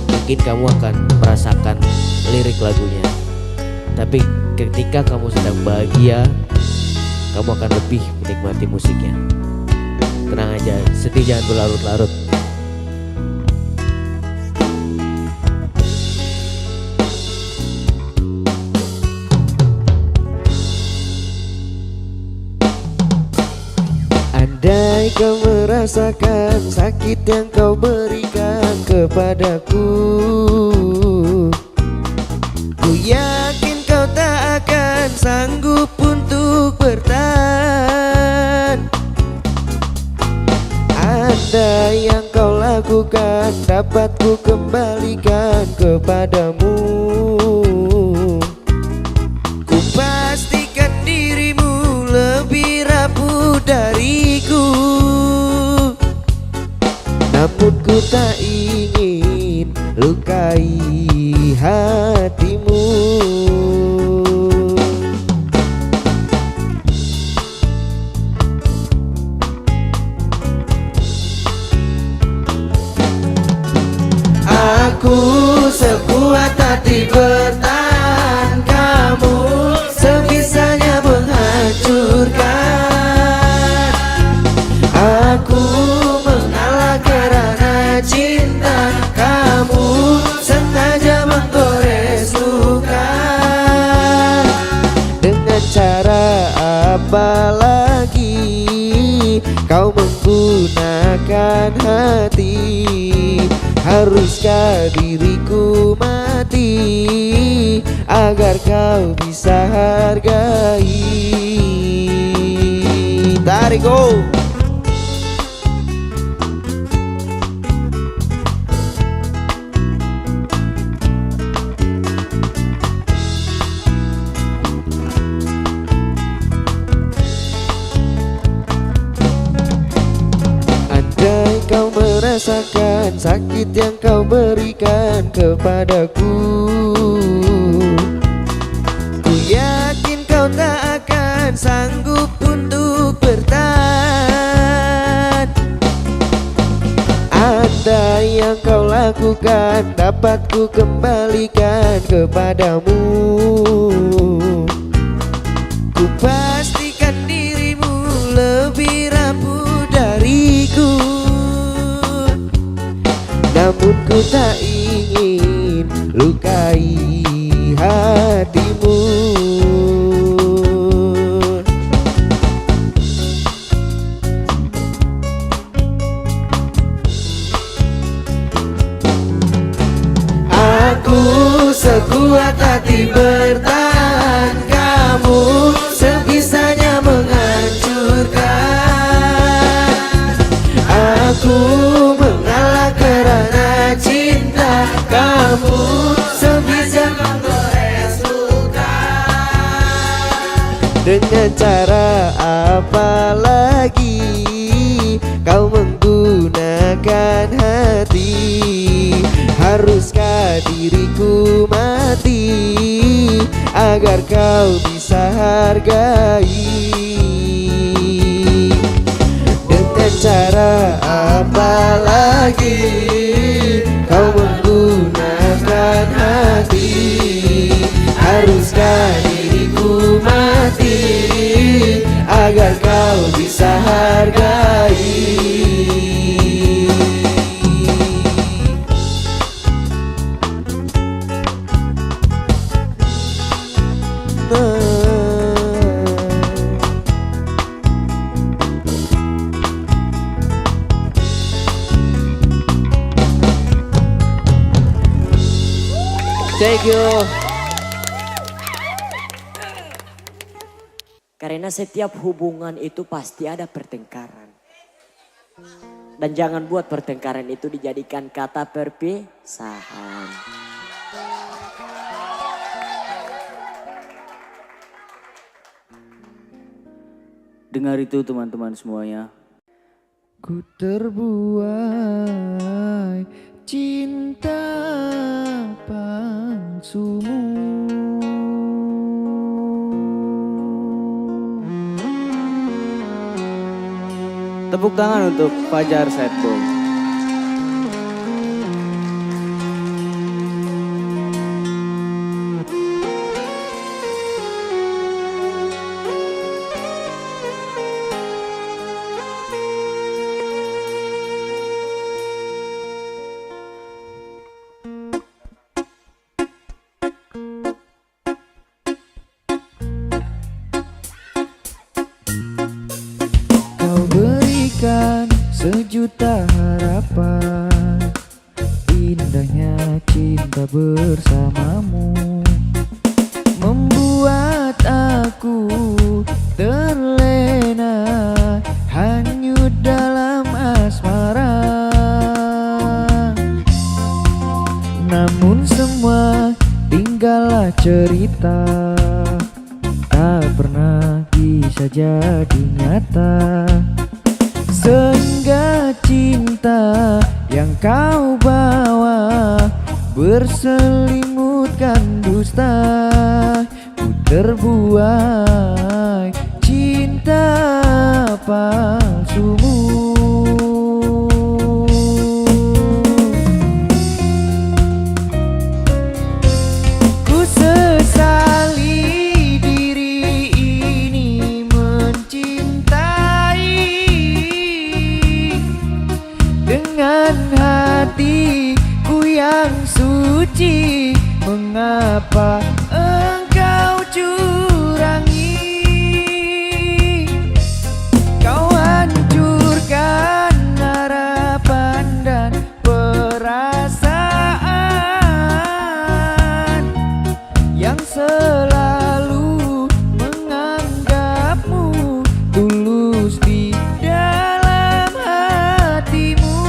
mungkin kamu akan merasakan lirik lagunya. Tapi ketika kamu sedang bahagia, kamu akan lebih menikmati musiknya. Tenang aja, sedih jangan berlarut-larut. Andai kau merasakan sakit yang kau berikan kepadaku, ku yakin kau tak akan sanggup untuk bertahan. Andai yang kau lakukan dapat ku kembalikan kepadamu, ku pastikan dirimu lebih rapuh dariku. Namun ku tak ingin lukai hatimu. Aku sekuat hati bertahan, kamu sebisanya menghancurkan. Aku mengalah karena cinta, kamu sengaja menggores luka. Dengan cara apa lagi kau menggunakan hati? Haruskah diriku mati agar kau bisa hargai? Tarik go. Andai kau merasakan sakit yang kau berikan kepadaku, ku yakin kau tak akan sanggup untuk bertahan. Andai yang kau lakukan dapat ku kembalikan kepadamu, ku pastikan dirimu lebih rapuh dariku. Namun ku tak ingin lukai hatimu. Aku sekuat hati bertahan, kamu sebisanya menghancurkan. Aku mengalah karena cinta, Dengan cara apa lagi kau menggunakan hati? Haruskah diriku mati agar kau bisa hargai? Dengan cara apa lagi kau menggunakan hati? Haruskah diriku mati agar kau bisa hargai? Thank you. Karena setiap hubungan itu pasti ada pertengkaran. Dan jangan buat pertengkaran itu dijadikan kata perpisahan. Dengar itu teman-teman semuanya. Ku terbuai cinta palsumu. Tepuk tangan untuk Fajar Sad Boy. Sejuta harapan, indahnya cinta bersamamu membuat aku terlena, hanyut dalam asmara. Namun semua tinggallah cerita, tak pernah bisa jadi nyata. Sehingga cinta yang kau bawa berselimutkan dusta. Ku terbuai cinta palsumu. Ku sesali diri ini mencintai dengan hatiku yang suci. Mengapa engkau curangi? Kau hancurkan harapan dan perasaan yang selalu menganggapmu tulus di dalam hatimu.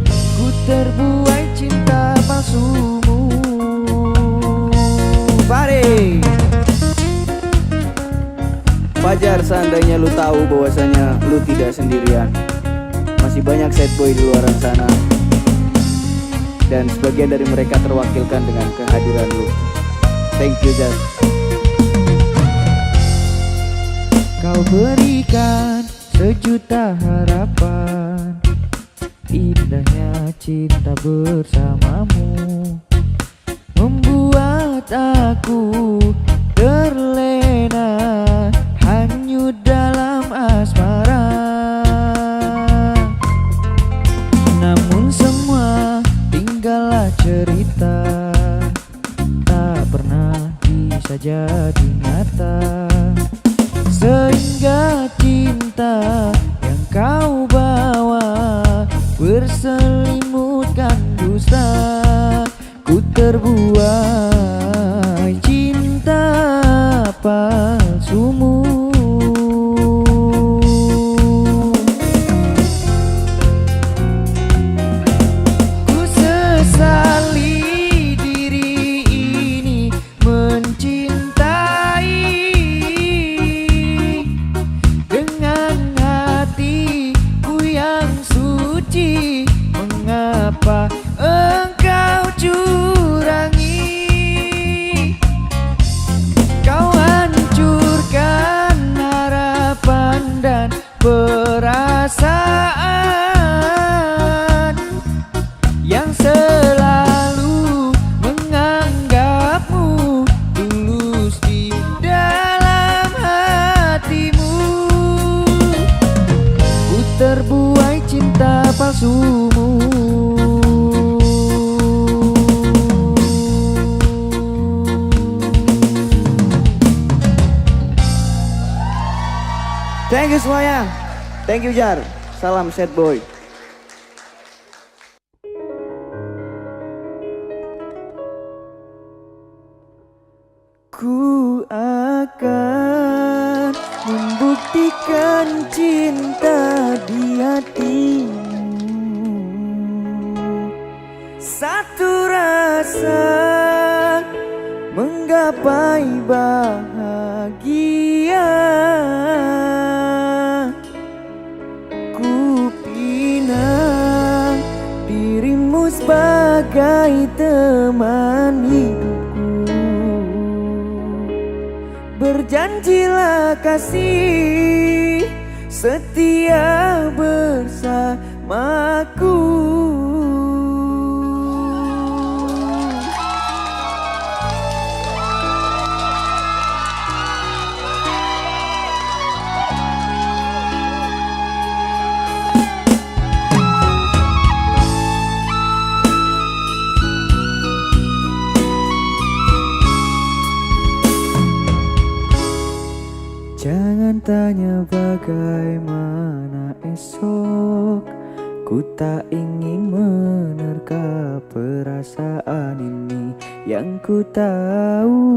Ku terbuai cinta palsumu. Pare Fajar, seandainya lu tahu bahwasanya lu tidak sendirian. Masih banyak sad boy di luar sana. Dan sebagian dari mereka terwakilkan dengan kehadiran lu. Thank you, Jas. kau berikan sejuta harapan, indahnya cinta bersamamu membuat aku terlena, hanyut dalam asmara. Namun semua tinggallah cerita, tak pernah bisa jadi nyata. Sehingga cinta yang kau bawa berselimutkan dusta. Ku terbuai cinta palsumu. Ku sesali diri ini mencintai perasaan yang selalu menganggapmu tulus di dalam hatimu. Ku terbuai cinta palsumu. Thank you semuanya. Thank you Jar. Salam sad boy. Ku akan membuktikan cinta di hatimu. Satu rasa menggapai bahagia. Ku pinang dirimu sebagai teman hidupku. Berjanjilah kasih setia bersamaku. Jangan tanya bagaimana esok, ku tak ingin menerka perasaan ini. Yang ku tahu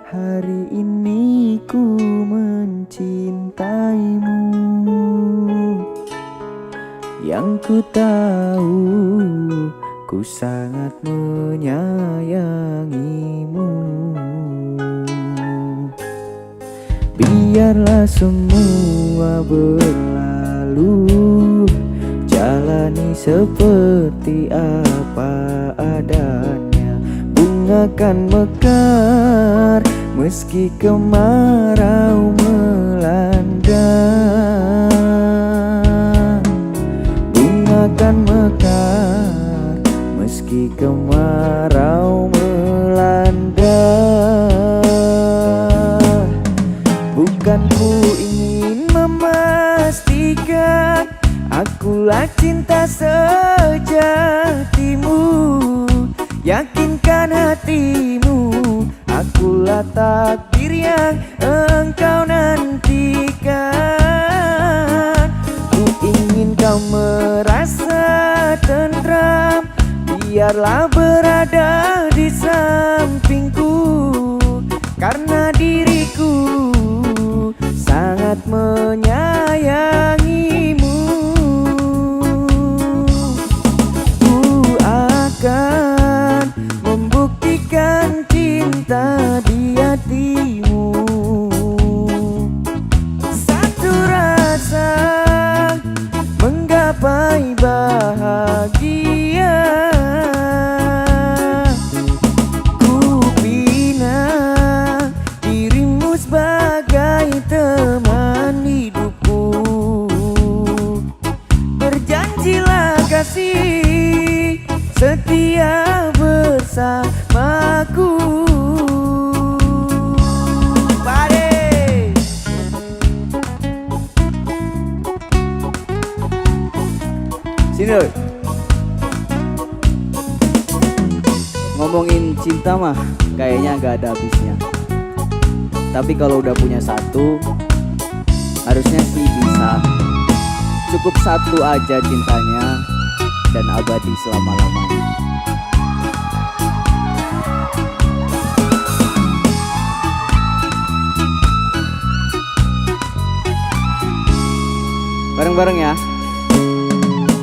hari ini ku mencintaimu. Yang ku tahu ku sangat menyayangimu. Biarlah semua berlalu, jalani seperti apa adanya. Bunga kan mekar meski kemarau melanda. Bunga kan mekar meski kemarau melanda. Bukan ku ingin memastikan akulah cinta sejatimu. Yakinkan hatimu, akulah takdir yang engkau nantikan. Ku ingin kau merasa tentram, biarlah berada di sampingku. Karena diriku sangat menyayangimu. Ku akan membuktikan cinta di hatimu. Satu rasa menggapai bahagia. Ku bina dirimu sebagai teman hidupku. Berjanjilah kasih setia bersamaku. Pade. Sini doi. Ngomongin cinta mah kayaknya gak ada habisnya. Tapi kalau udah punya satu, harusnya sih bisa. Cukup satu aja cintanya dan abadi selama-lamanya. Bareng-bareng ya.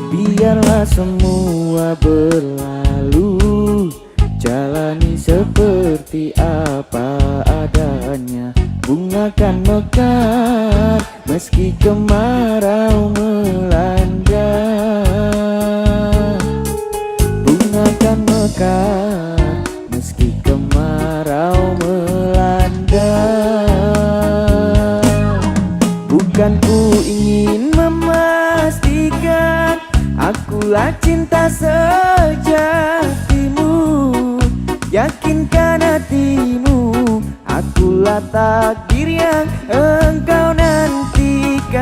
Biarlah semua berlalu, jalani seperti apa adanya. Bunga kan mekar meski kemarau melanda. Bunga kan mekar meski kemarau melanda. Bukan ku ingin Itulah cinta sejatimu, yakinkan hatimu, akulah takdir yang engkau nantikan.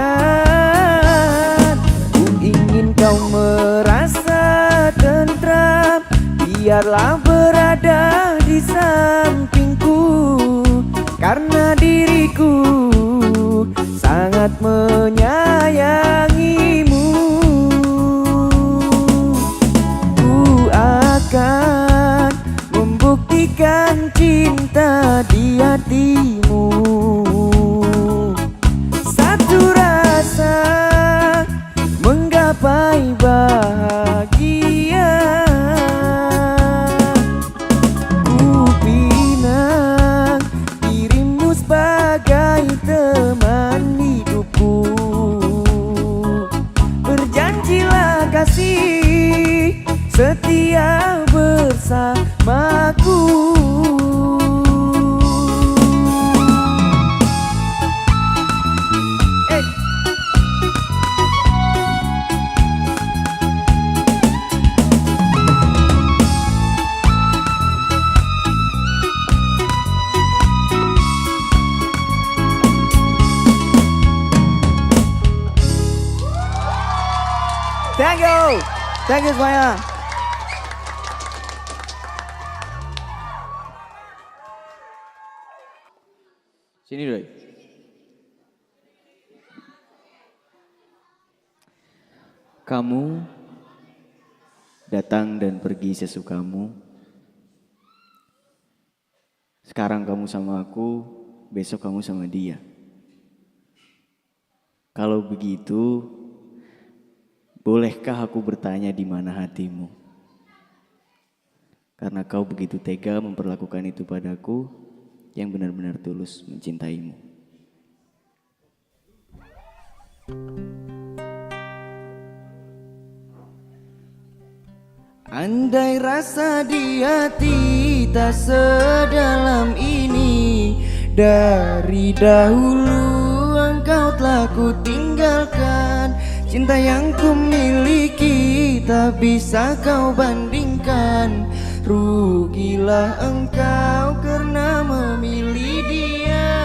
Ku ingin kau merasa tentram, biarlah berada di sampingku, karena diriku sangat menyayangimu. Ku akan membuktikan cinta di hatimu, satu rasa menggapai bahagia. Ku pinang dirimu sebagai teman hidupku, berjanjilah kasih setia bersamaku. Thank you semuanya. Sini dulu. Kamu datang dan pergi sesukamu. Sekarang kamu sama aku, besok kamu sama dia. Kalau begitu, bolehkah aku bertanya di mana hatimu? Karena kau begitu tega memperlakukan itu padaku yang benar-benar tulus mencintaimu. Andai rasa di hati tak sedalam ini, dari dahulu engkau telah ku tinggalkan. Cinta yang ku miliki tak bisa kau bandingkan. Rugilah engkau karena memilih dia.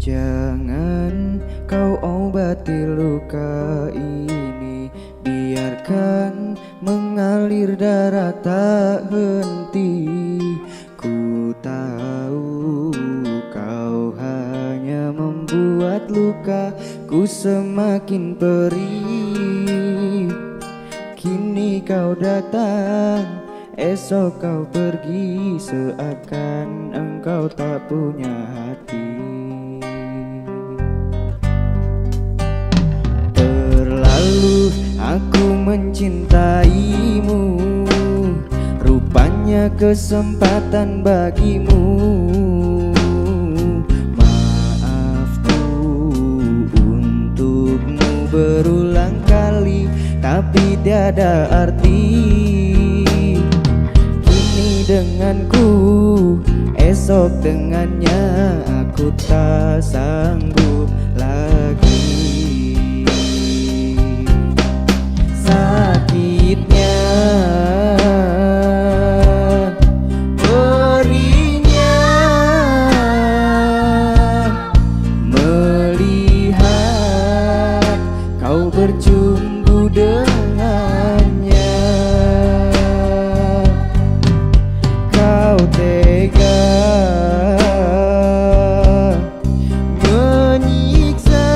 Jangan kau obati luka ini, biarkan mengalir darah tak henti. Ku tahu kau hanya membuat lukaku semakin perih. Kini kau datang, esok kau pergi, seakan engkau tak punya hati. Aku mencintaimu, rupanya kesempatan bagimu. Maafku untukmu berulang kali, tapi tiada arti. Kini denganku, esok dengannya, aku tak sanggup lagi. Sakitnya, perihnya, melihat kau bercumbu dengannya. Kau tega menyiksa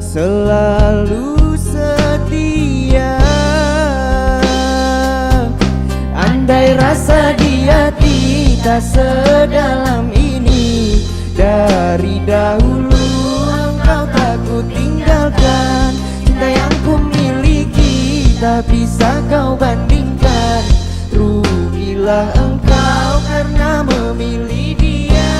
selalu setia. Andai rasa di hati tak sedalam ini, dari dahulu engkau takut tak bisa kau bandingkan. Rugilah engkau karena memilih dia.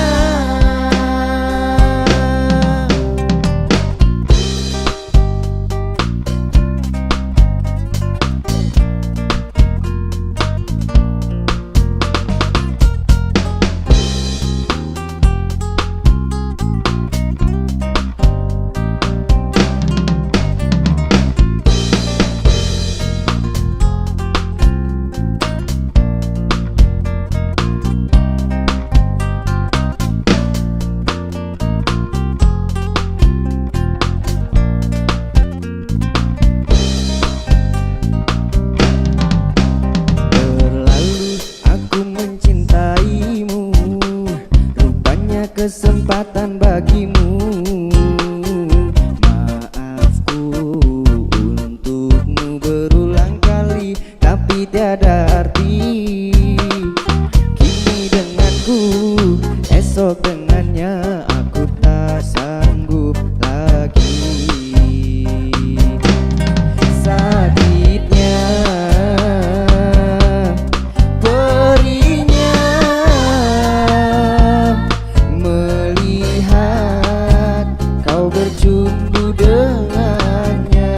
Kesempatan bagimu, maafku untukmu berulang kali, tapi tiada arti. Kini denganku, esok dengannya, aku tak sanggup lagi. Sakitnya, perihnya, melihat kau bercumbu dengannya.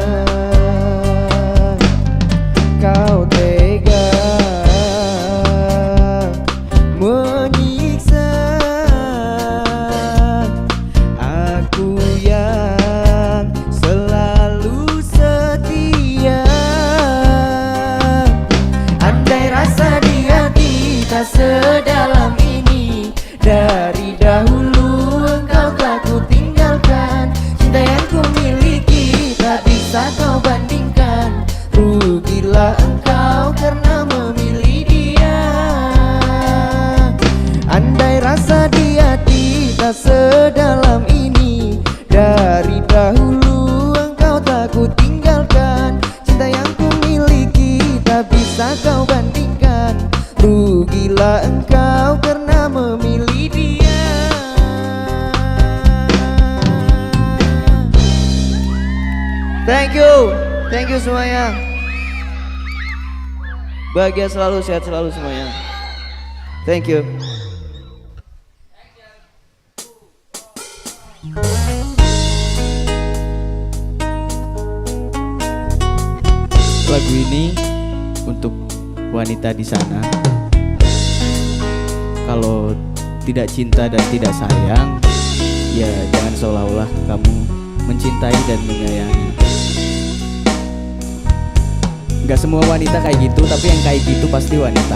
Kau tega menyiksa aku yang selalu setia. Andai rasa di hati tak sedalam ini, dari dahulu engkau telah ku tinggalkan. Cinta yang ku miliki tak bisa kau bandingkan. Rugilah engkau karena memilih dia. Andai rasa di hati tak sedalam ini, dari dahulu engkau telah ku tinggalkan. Cinta yang ku miliki tak bisa kau bandingkan. Rugilah engkau karena memilih dia. Thank you semuanya. Bahagia selalu, sehat selalu semuanya. Thank you. Lagu ini untuk wanita di sana. Kalau tidak cinta dan tidak sayang, ya jangan seolah-olah kamu mencintai dan menyayangi. Gak semua wanita kayak gitu, tapi yang kayak gitu pasti wanita.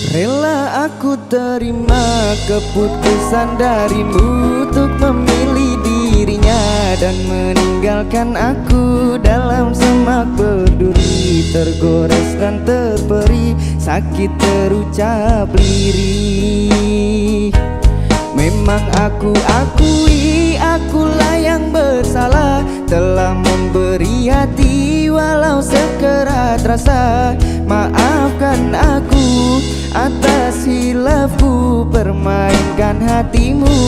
Rela aku terima keputusan darimu untuk memilih dirinya dan meninggalkan aku dalam semak berduri, tergores dan terperi, sakit terucap lirih. Memang aku akui akulah yang bersalah, telah memberi hati walau sekerat rasa. Maafkan aku atas hilafku permainkan hatimu.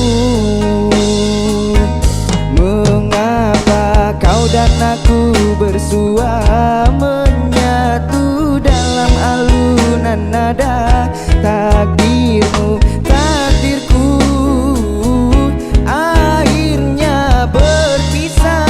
Mengapa kau dan aku bersua menyatu dalam alunan nada takdirmu, takdirku akhirnya berpisah.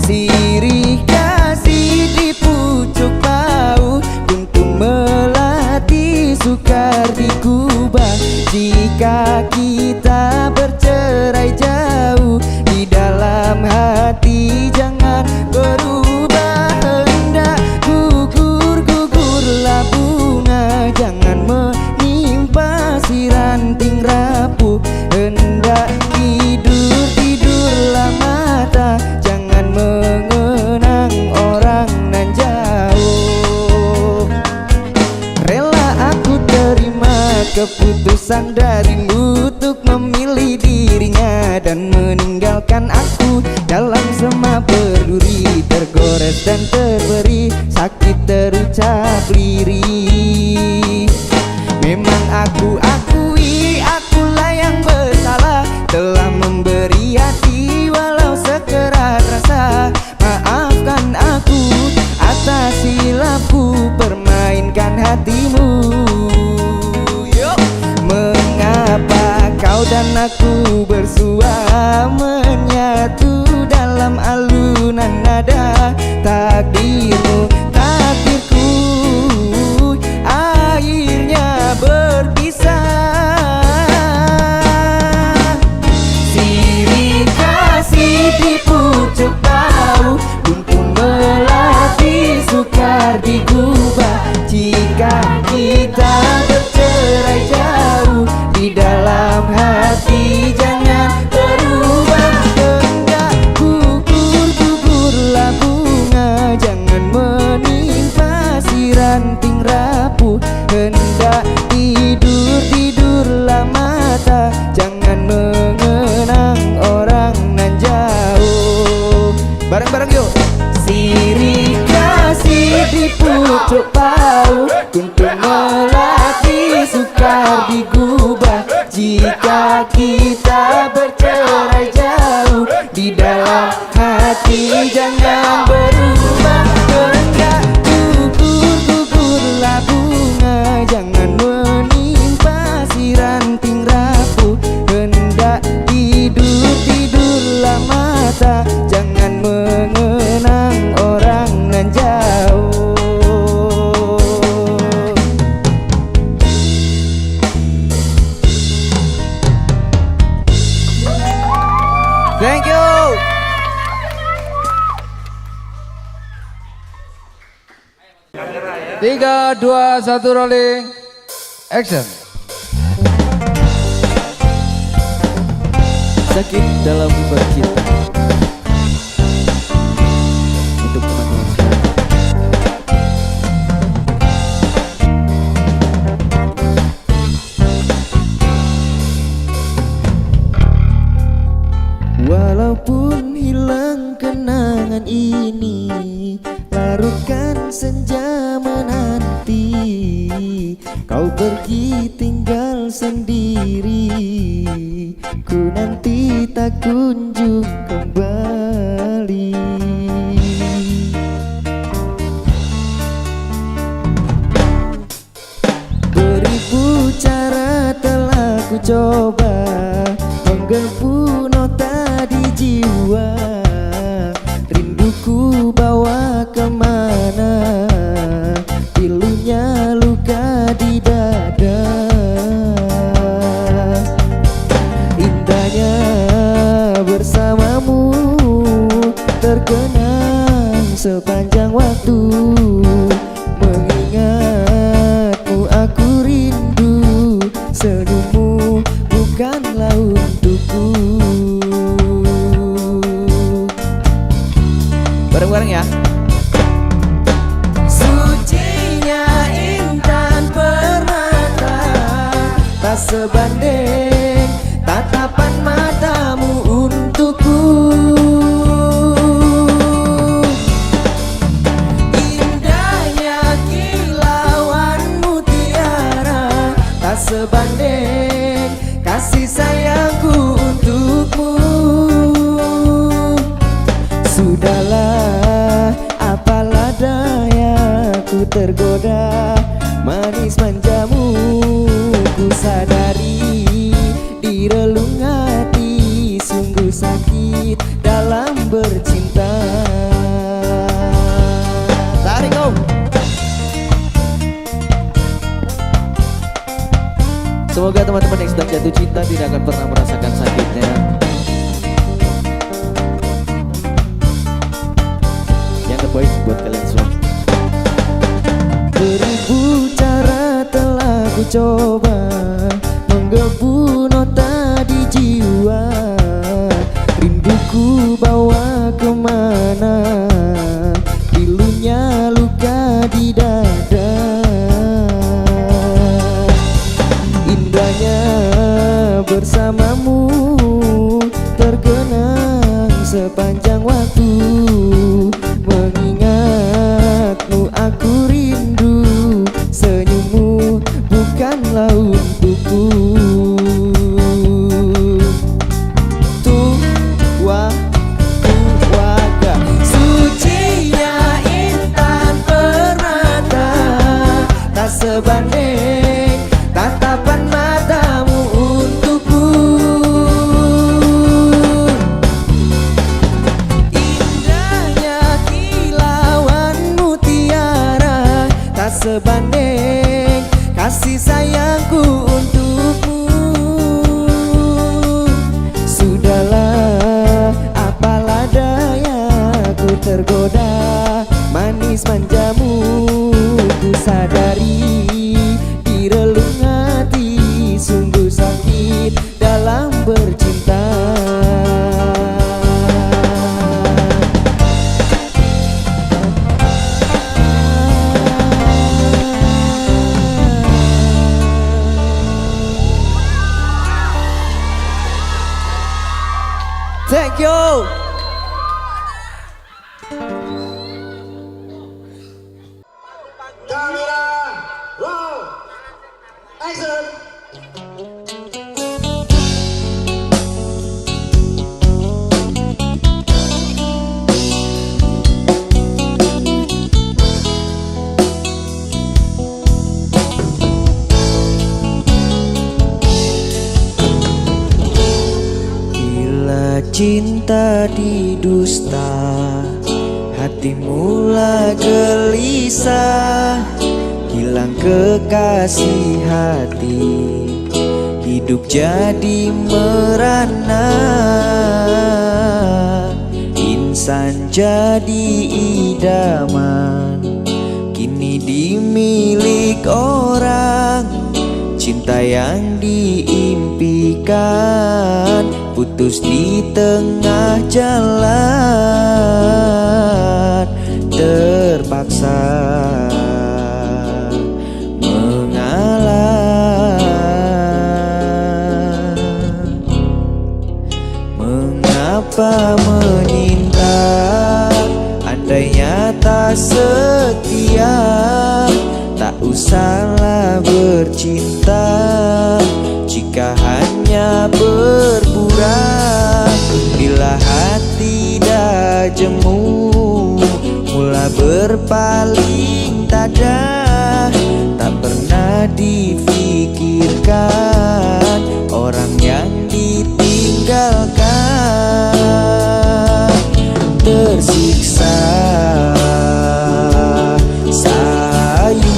Sirih kasih di pucuk bau untuk melatih sukar digubah. Jika kita bercerai jauh di dalam hati, jangan berubah. Hendak gugurlah bunga, jangan menimpa si ranting rapuh. Hendak tidurlah mata, jangan mengenang orang nan jauh. Rela aku terima keputusan darimu untuk memilih dirinya dan meninggalkan aku dalam semak berduri, tergores dan terberi, sakit terucap lirih. Memang aku akui akulah yang bersalah, telah memberi hati walau sekerat rasa. Maafkan aku atas silapku permainkan hatimu. Mengapa kau dan aku bersua menyatu dalam alunan nada takdirmu, takdirku akhirnya berpisah. Sirih kasih di pucuk bau, untuk melati sukar digubah. Jika kita bercerai jauh, di dalam hati jangan berubah. Hendak gugurlah bunga, jangan menimpa si ranting rapuh. Hendak tidurlah mata, jangan mengenang orang nan jauh. Bareng-bareng yuk. Sirih kasih di pucuk bau, untuk melati sukar digubah. Jika kita bercerai jauh, di dalam hati jangan berubah. Hendak gugurlah bunga, jangan menimpa si ranting rapuh. Hendak tidurlah mata, jangan mengenang orang nan jauh. Thank you. 3, 2, 1 rolling. Action. Sakit dalam bercinta. Untuk teman-teman sekalian. Walaupun hilang kenangan ini, larutkan senja menanti. Kau pergi tinggal sendiri, ku nanti tak kunjung kembali. Beribu cara telah ku coba, menggebu nota di jiwa. Rinduku bawa kemana, pilunya luka di dada. Indahnya bersamamu terkenang sepanjang waktu. Mengingatmu aku rindu, senyummu bukanlah untukku. Bareng-bareng ya. Sucinya intan permata, tak sebanding tatapan matamu untukku. Indahnya kilauan mutiara, tak sebanding kasih sayangku untukmu. Sudahlah, apalah daya, ku tergoda manis manjamu. Ku sadari di relung hati sungguh sakit dalam bercinta. Tarik kau. Semoga teman-teman yang sedang jatuh cinta tidak akan pernah merasakan sakitnya. Yang terbaik buat kalian semua. Beribu cara telah ku coba, menggebu nota di jiwa. Rinduku bawa kemana, pilunya luka di dada. Indahnya bersamamu Thank you. Bila cinta didusta, hati mula gelisah, hilang kekasih hati, hidup jadi merana, insan jadi idaman, kini dimilik orang, cinta yang diimpikan putus di tengah jalan, terpaksa mengalah. Mengapa menyinta, andainya tak setia, tak usahlah bercinta jika hanya berpura. Bila hati dah jemu, mula berpaling tada, tak pernah difikirkan orang yang ditinggalkan, tersiksa sayu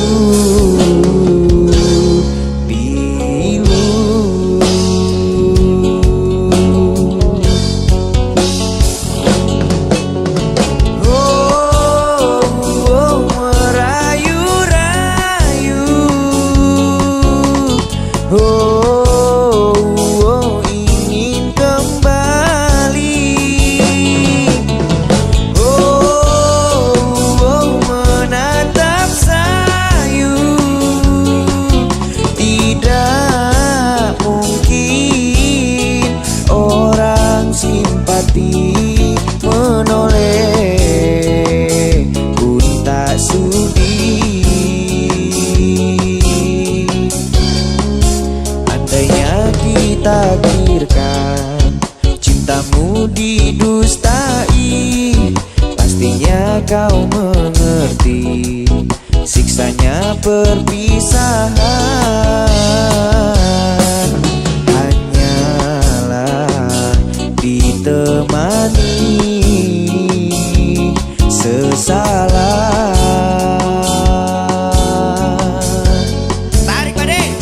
menoleh pun tak sudi. Andainya ditakdirkan cintamu didustai, pastinya kau mengerti siksanya perpisahan. Hanyalah ditemani sesalan. Tarik pade.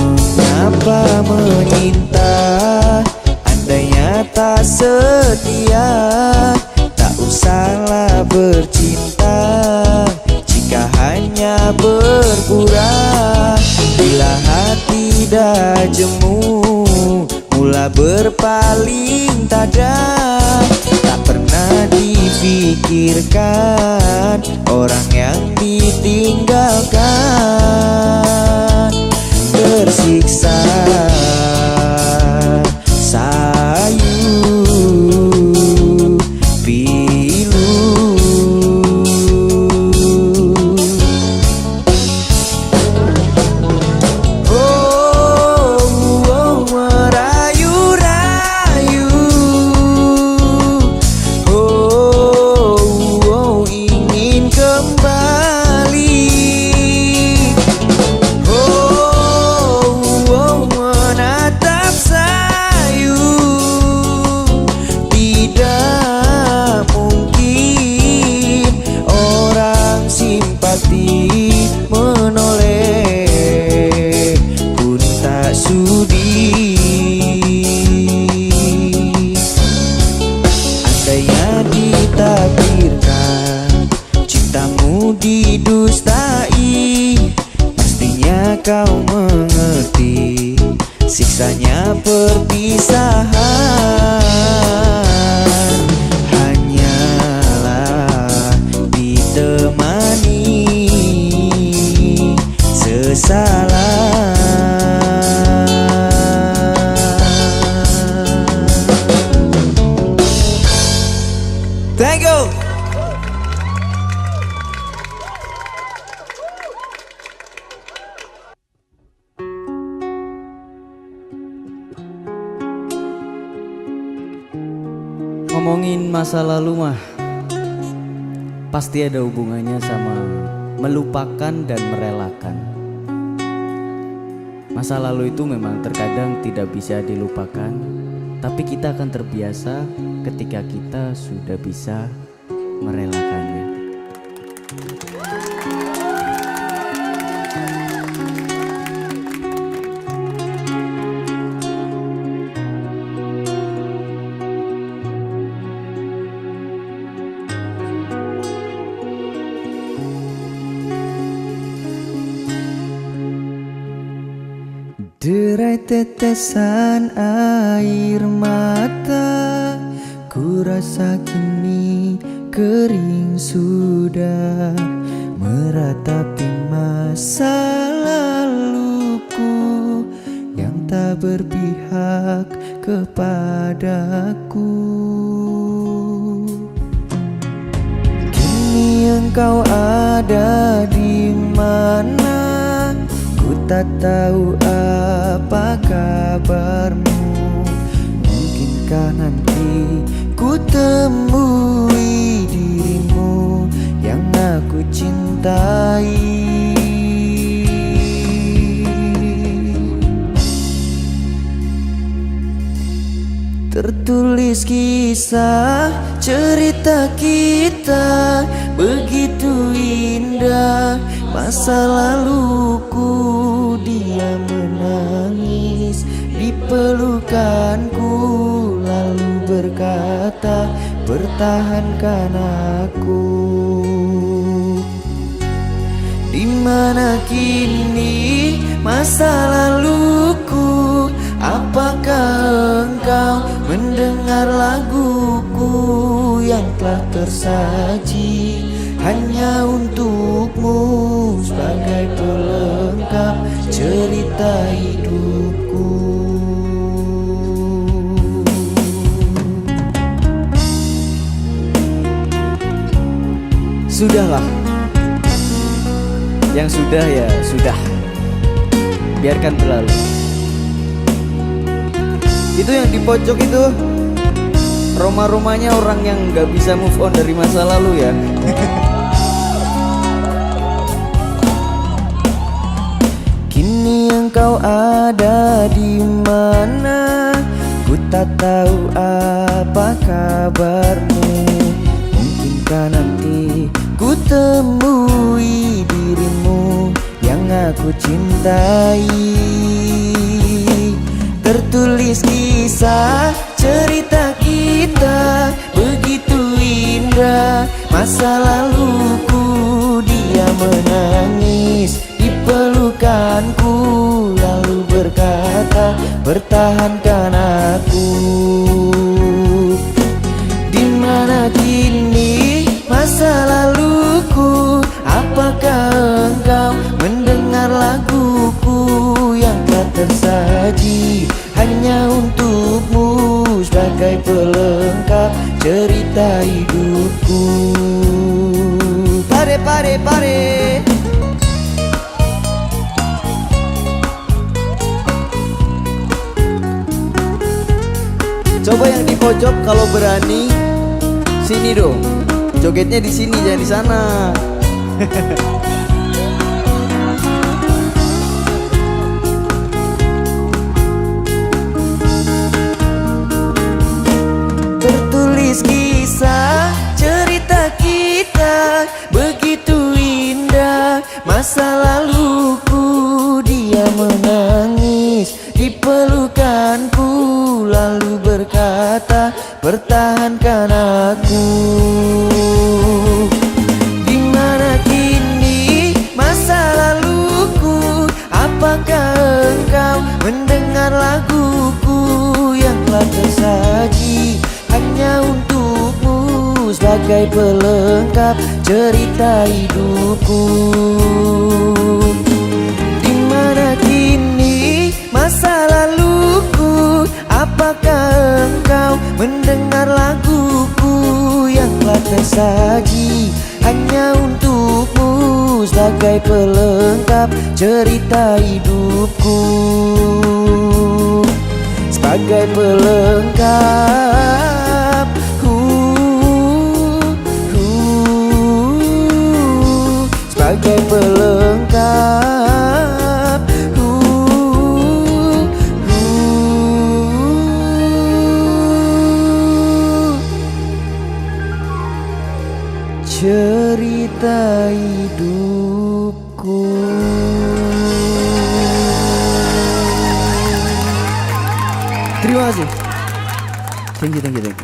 Mengapa menyinta, andainya tak setia, tak usahlah bercinta jika hanya berpura. Bila hati dah jemu, mula berpaling tada, tak pernah difikirkan orang yang ditinggalkan, tersiksa sayu pilu. Oh, merayu-rayu. Oh, ingin kembali. Thank you. Ngomongin masa lalu mah pasti ada hubungannya sama melupakan dan merelakan. Masa lalu itu memang terkadang tidak bisa dilupakan, tapi kita akan terbiasa ketika kita sudah bisa merelakannya. Derai tetesan air mata, ku rasa kini kering sudah, meratapi masa laluku yang tak berpihak kepadaku. Kini engkau ada di mana? Ku tak tahu apa kabarmu. Mungkinkah nanti ku temui dirimu yang aku cintai. Tertulis kisah cerita kita begitu indah. Masa laluku dia menangis di pelukanku, lalu berkata pertahankan aku. Di mana kini masa laluku? Apakah engkau mendengar laguku yang telah tersaji hanya untukmu sebagai pelengkap cerita hidupku? Sudahlah, yang sudah ya sudah, biarkan berlalu. Itu yang di pojok itu Roma-romanya orang yang gak bisa move on dari masa lalu ya. Kini engkau ada di mana? Ku tak tahu apa kabarmu. Mungkinkah nanti ku temui dirimu yang aku cintai. Tertulis kisah cerita kita begitu indah. Masa laluku dia menangis di pelukanku, lalu berkata pertahankan aku. Di mana kini masa laluku? Apakah engkau mendengar laguku yang telah tersaji hanya untukmu sebagai pelengkap cerita hidupku? Pare pare pare. Coba yang di pojok kalau berani sini dong. Jogetnya di sini jangan di sana. Tertulis kisah cerita kita begitu indah. Masa laluku dia menangis di pelukanku, lalu berkata pertahankan aku. Di mana kini masa laluku? Apakah engkau mendengar laguku yang telah tersaji hanya untukmu sebagai pelengkap cerita hidupku? Di mana kini masa laluku? Apakah engkau mendengar laguku yang telah tersaji hanya untukmu sebagai pelengkap cerita hidupku, sebagai pelengkap sebagai pelengkap cerita hidupku. Terima kasih. Thank you.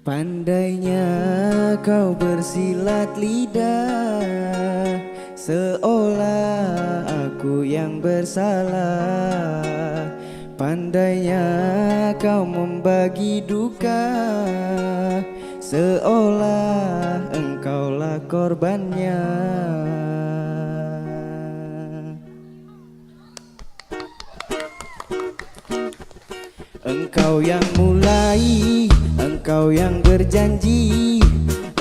Pandainya kau bersilat lidah, seolah aku yang bersalah. Pandainya kau membagi duka, seolah engkaulah korbannya. Engkau yang mulai, engkau yang berjanji,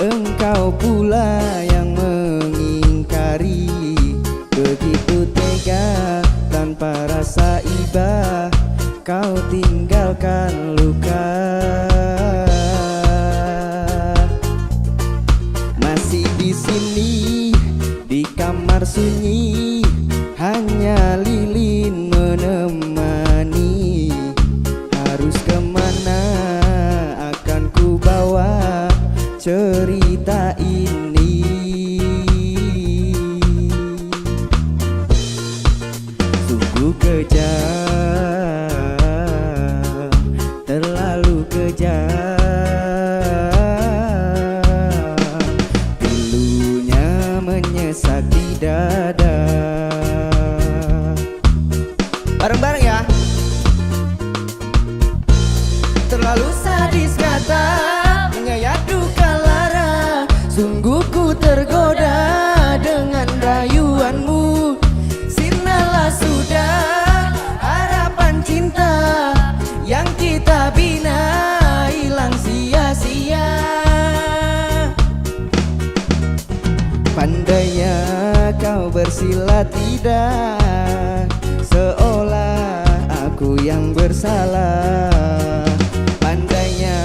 engkau pula yang mengingkari. Begitu tega tanpa rasa iba, kau tinggalkan luka. Masih di sini di kamar sunyi, hanya lilin menemani. Harus kemana akan ku bawa cerita ini? Sungguh kejam, terlalu kejam. Pilunya menyesat di dada. Bareng-bareng ya. Terlalu sadis kata menyayat duka lara. Sungguh ku tergoda dengan rayuanmu. Sirnalah sudah harapan cinta yang kita bina hilang sia-sia. Pandainya kau bersilat lidah, seolah aku yang bersalah. Pandainya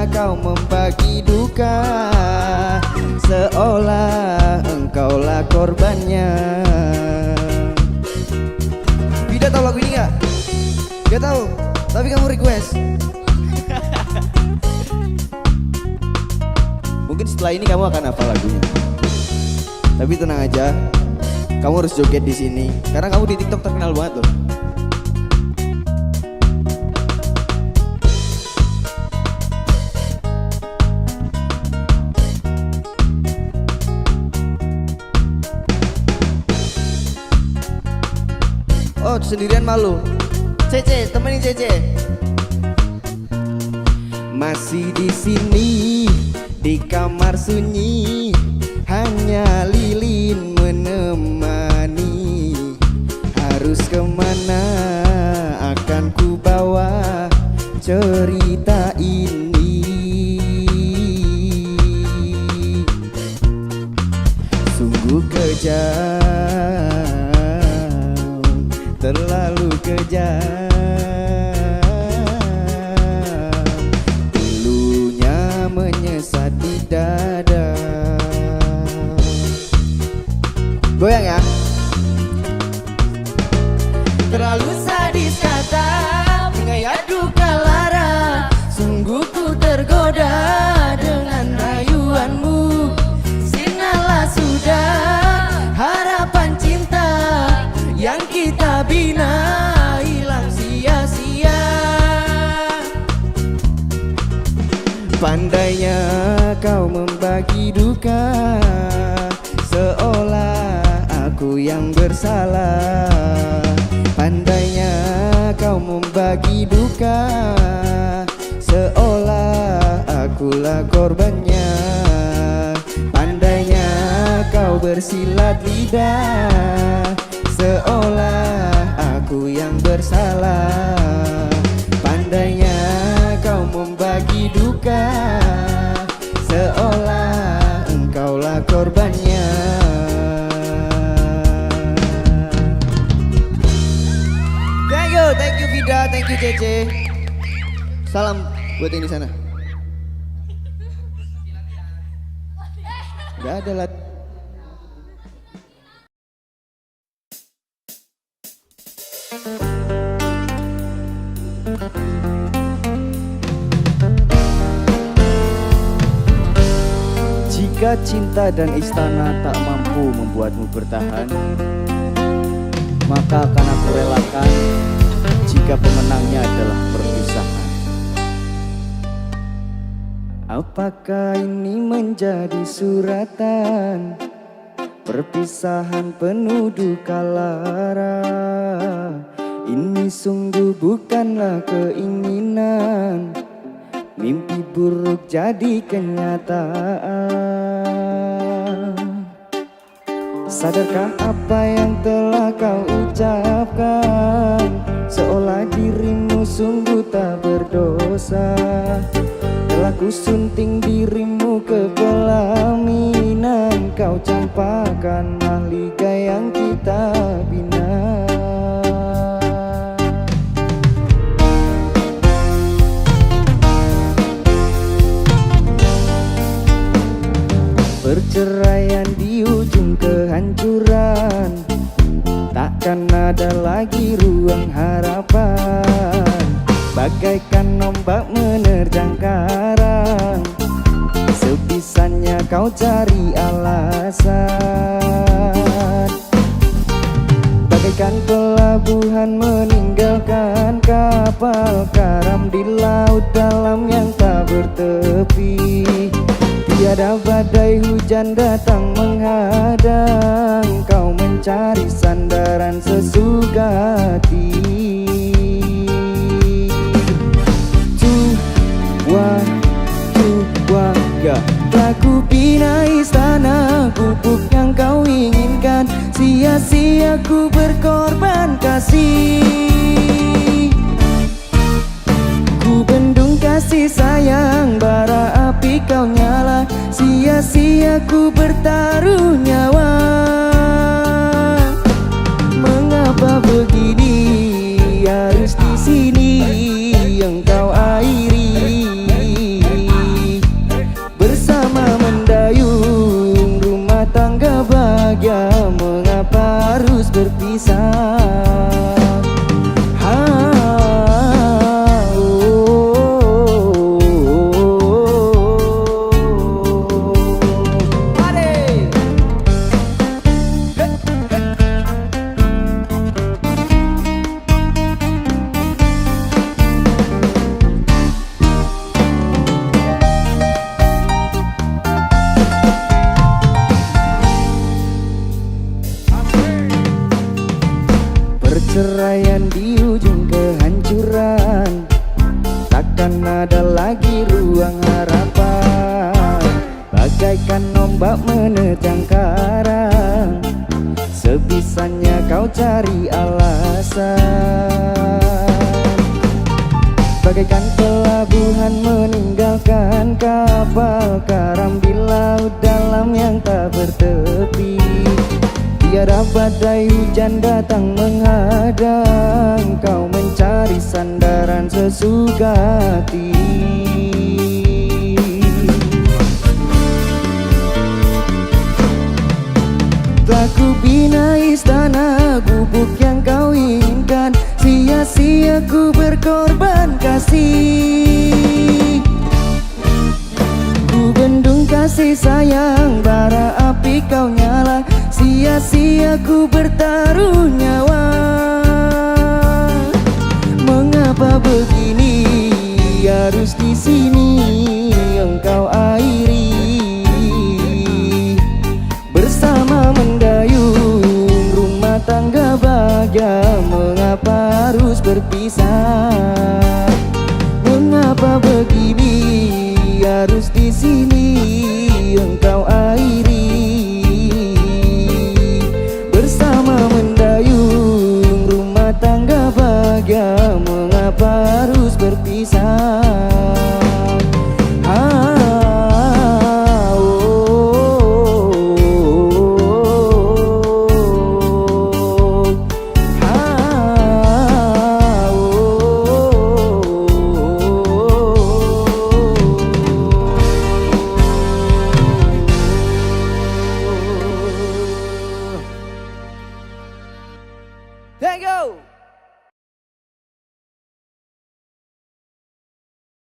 kau membagi duka, seolah engkaulah korbannya. Bida tahu lagu ini gak? Gak tahu, tapi kamu request. Mungkin setelah ini kamu akan hafal lagunya. Tapi tenang aja, kamu harus joget di sini karena kamu di TikTok terkenal banget loh. Oh, sendirian malu. Cece, temenin Cece. Masih di sini di kamar sunyi, hanya lilin menemani. Harus kemana akan ku bawa cerita ini? Sungguh kejam, terlalu kejam. Pilunya menyesat di dada. Goyang ya. Terlalu sadis kata mengayat duka lara. Sungguh ku tergoda dengan rayuanmu. Sirnalah sudah harapan cinta yang kita bina hilang sia-sia. Pandainya kau membagi duka, seolah aku yang bersalah. Pandainya kau membagi duka, seolah akulah korbannya. Pandainya kau bersilat lidah, seolah aku yang bersalah. Pandainya kau Salam buat yang di sana. Gak ada lah. Jika cinta dan istana tak mampu membuatmu bertahan, maka akan aku relakan jika pemenangnya adalah perpisahan. Apakah ini menjadi suratan perpisahan penuh duka lara? Ini sungguh bukanlah keinginan, mimpi buruk jadi kenyataan. Sadarkah apa yang telah kau ucapkan? Seolah dirimu sungguh tak berdosa. Telah ku sunting dirimu ke pelaminan, kau campakkan mahligai yang kita bina. Perceraian di ujung kehancuran, takkan ada lagi ruang harapan. Bagaikan ombak menerjang karang, sebisanya kau cari alasan. Bagaikan pelabuhan meninggalkan kapal karam di laut dalam yang tak bertepi. Tiada badai hujan datang menghadang, kau mencari sandaran sesuka hati. Telah ku bina istana gubuk yang kau inginkan, sia-sia ku berkorban kasih. Ku bendung kasih sayang, bara api kau nyala, sia-sia ku bertaruh nyawa. Mengapa begini harus di sini engkau airi, bersama mendayung rumah tangga bahagia. Mengapa harus berpisah? Perceraian di ujung kehancuran, takkan ada lagi ruang harapan. Bagaikan ombak menerjang karang, sebisanya kau cari alasan. Bagaikan pelabuhan meninggalkan kapal karam di laut dalam yang tak bertepi. Tiada badai hujan datang menghadang, kau mencari sandaran sesuka hati. Telah ku bina istana gubuk yang kau inginkan, sia-sia ku berkorban kasih. Ku bendung kasih sayang, bara api kau nyala, sia-sia ku bertaruh nyawa. Mengapa begini harus di sini engkau airi, bersama mendayung rumah tangga bahagia. Mengapa harus berpisah? Mengapa begini harus di sini engkau airi, bersama mendayung rumah tangga bahagia. Mengapa harus berpisah?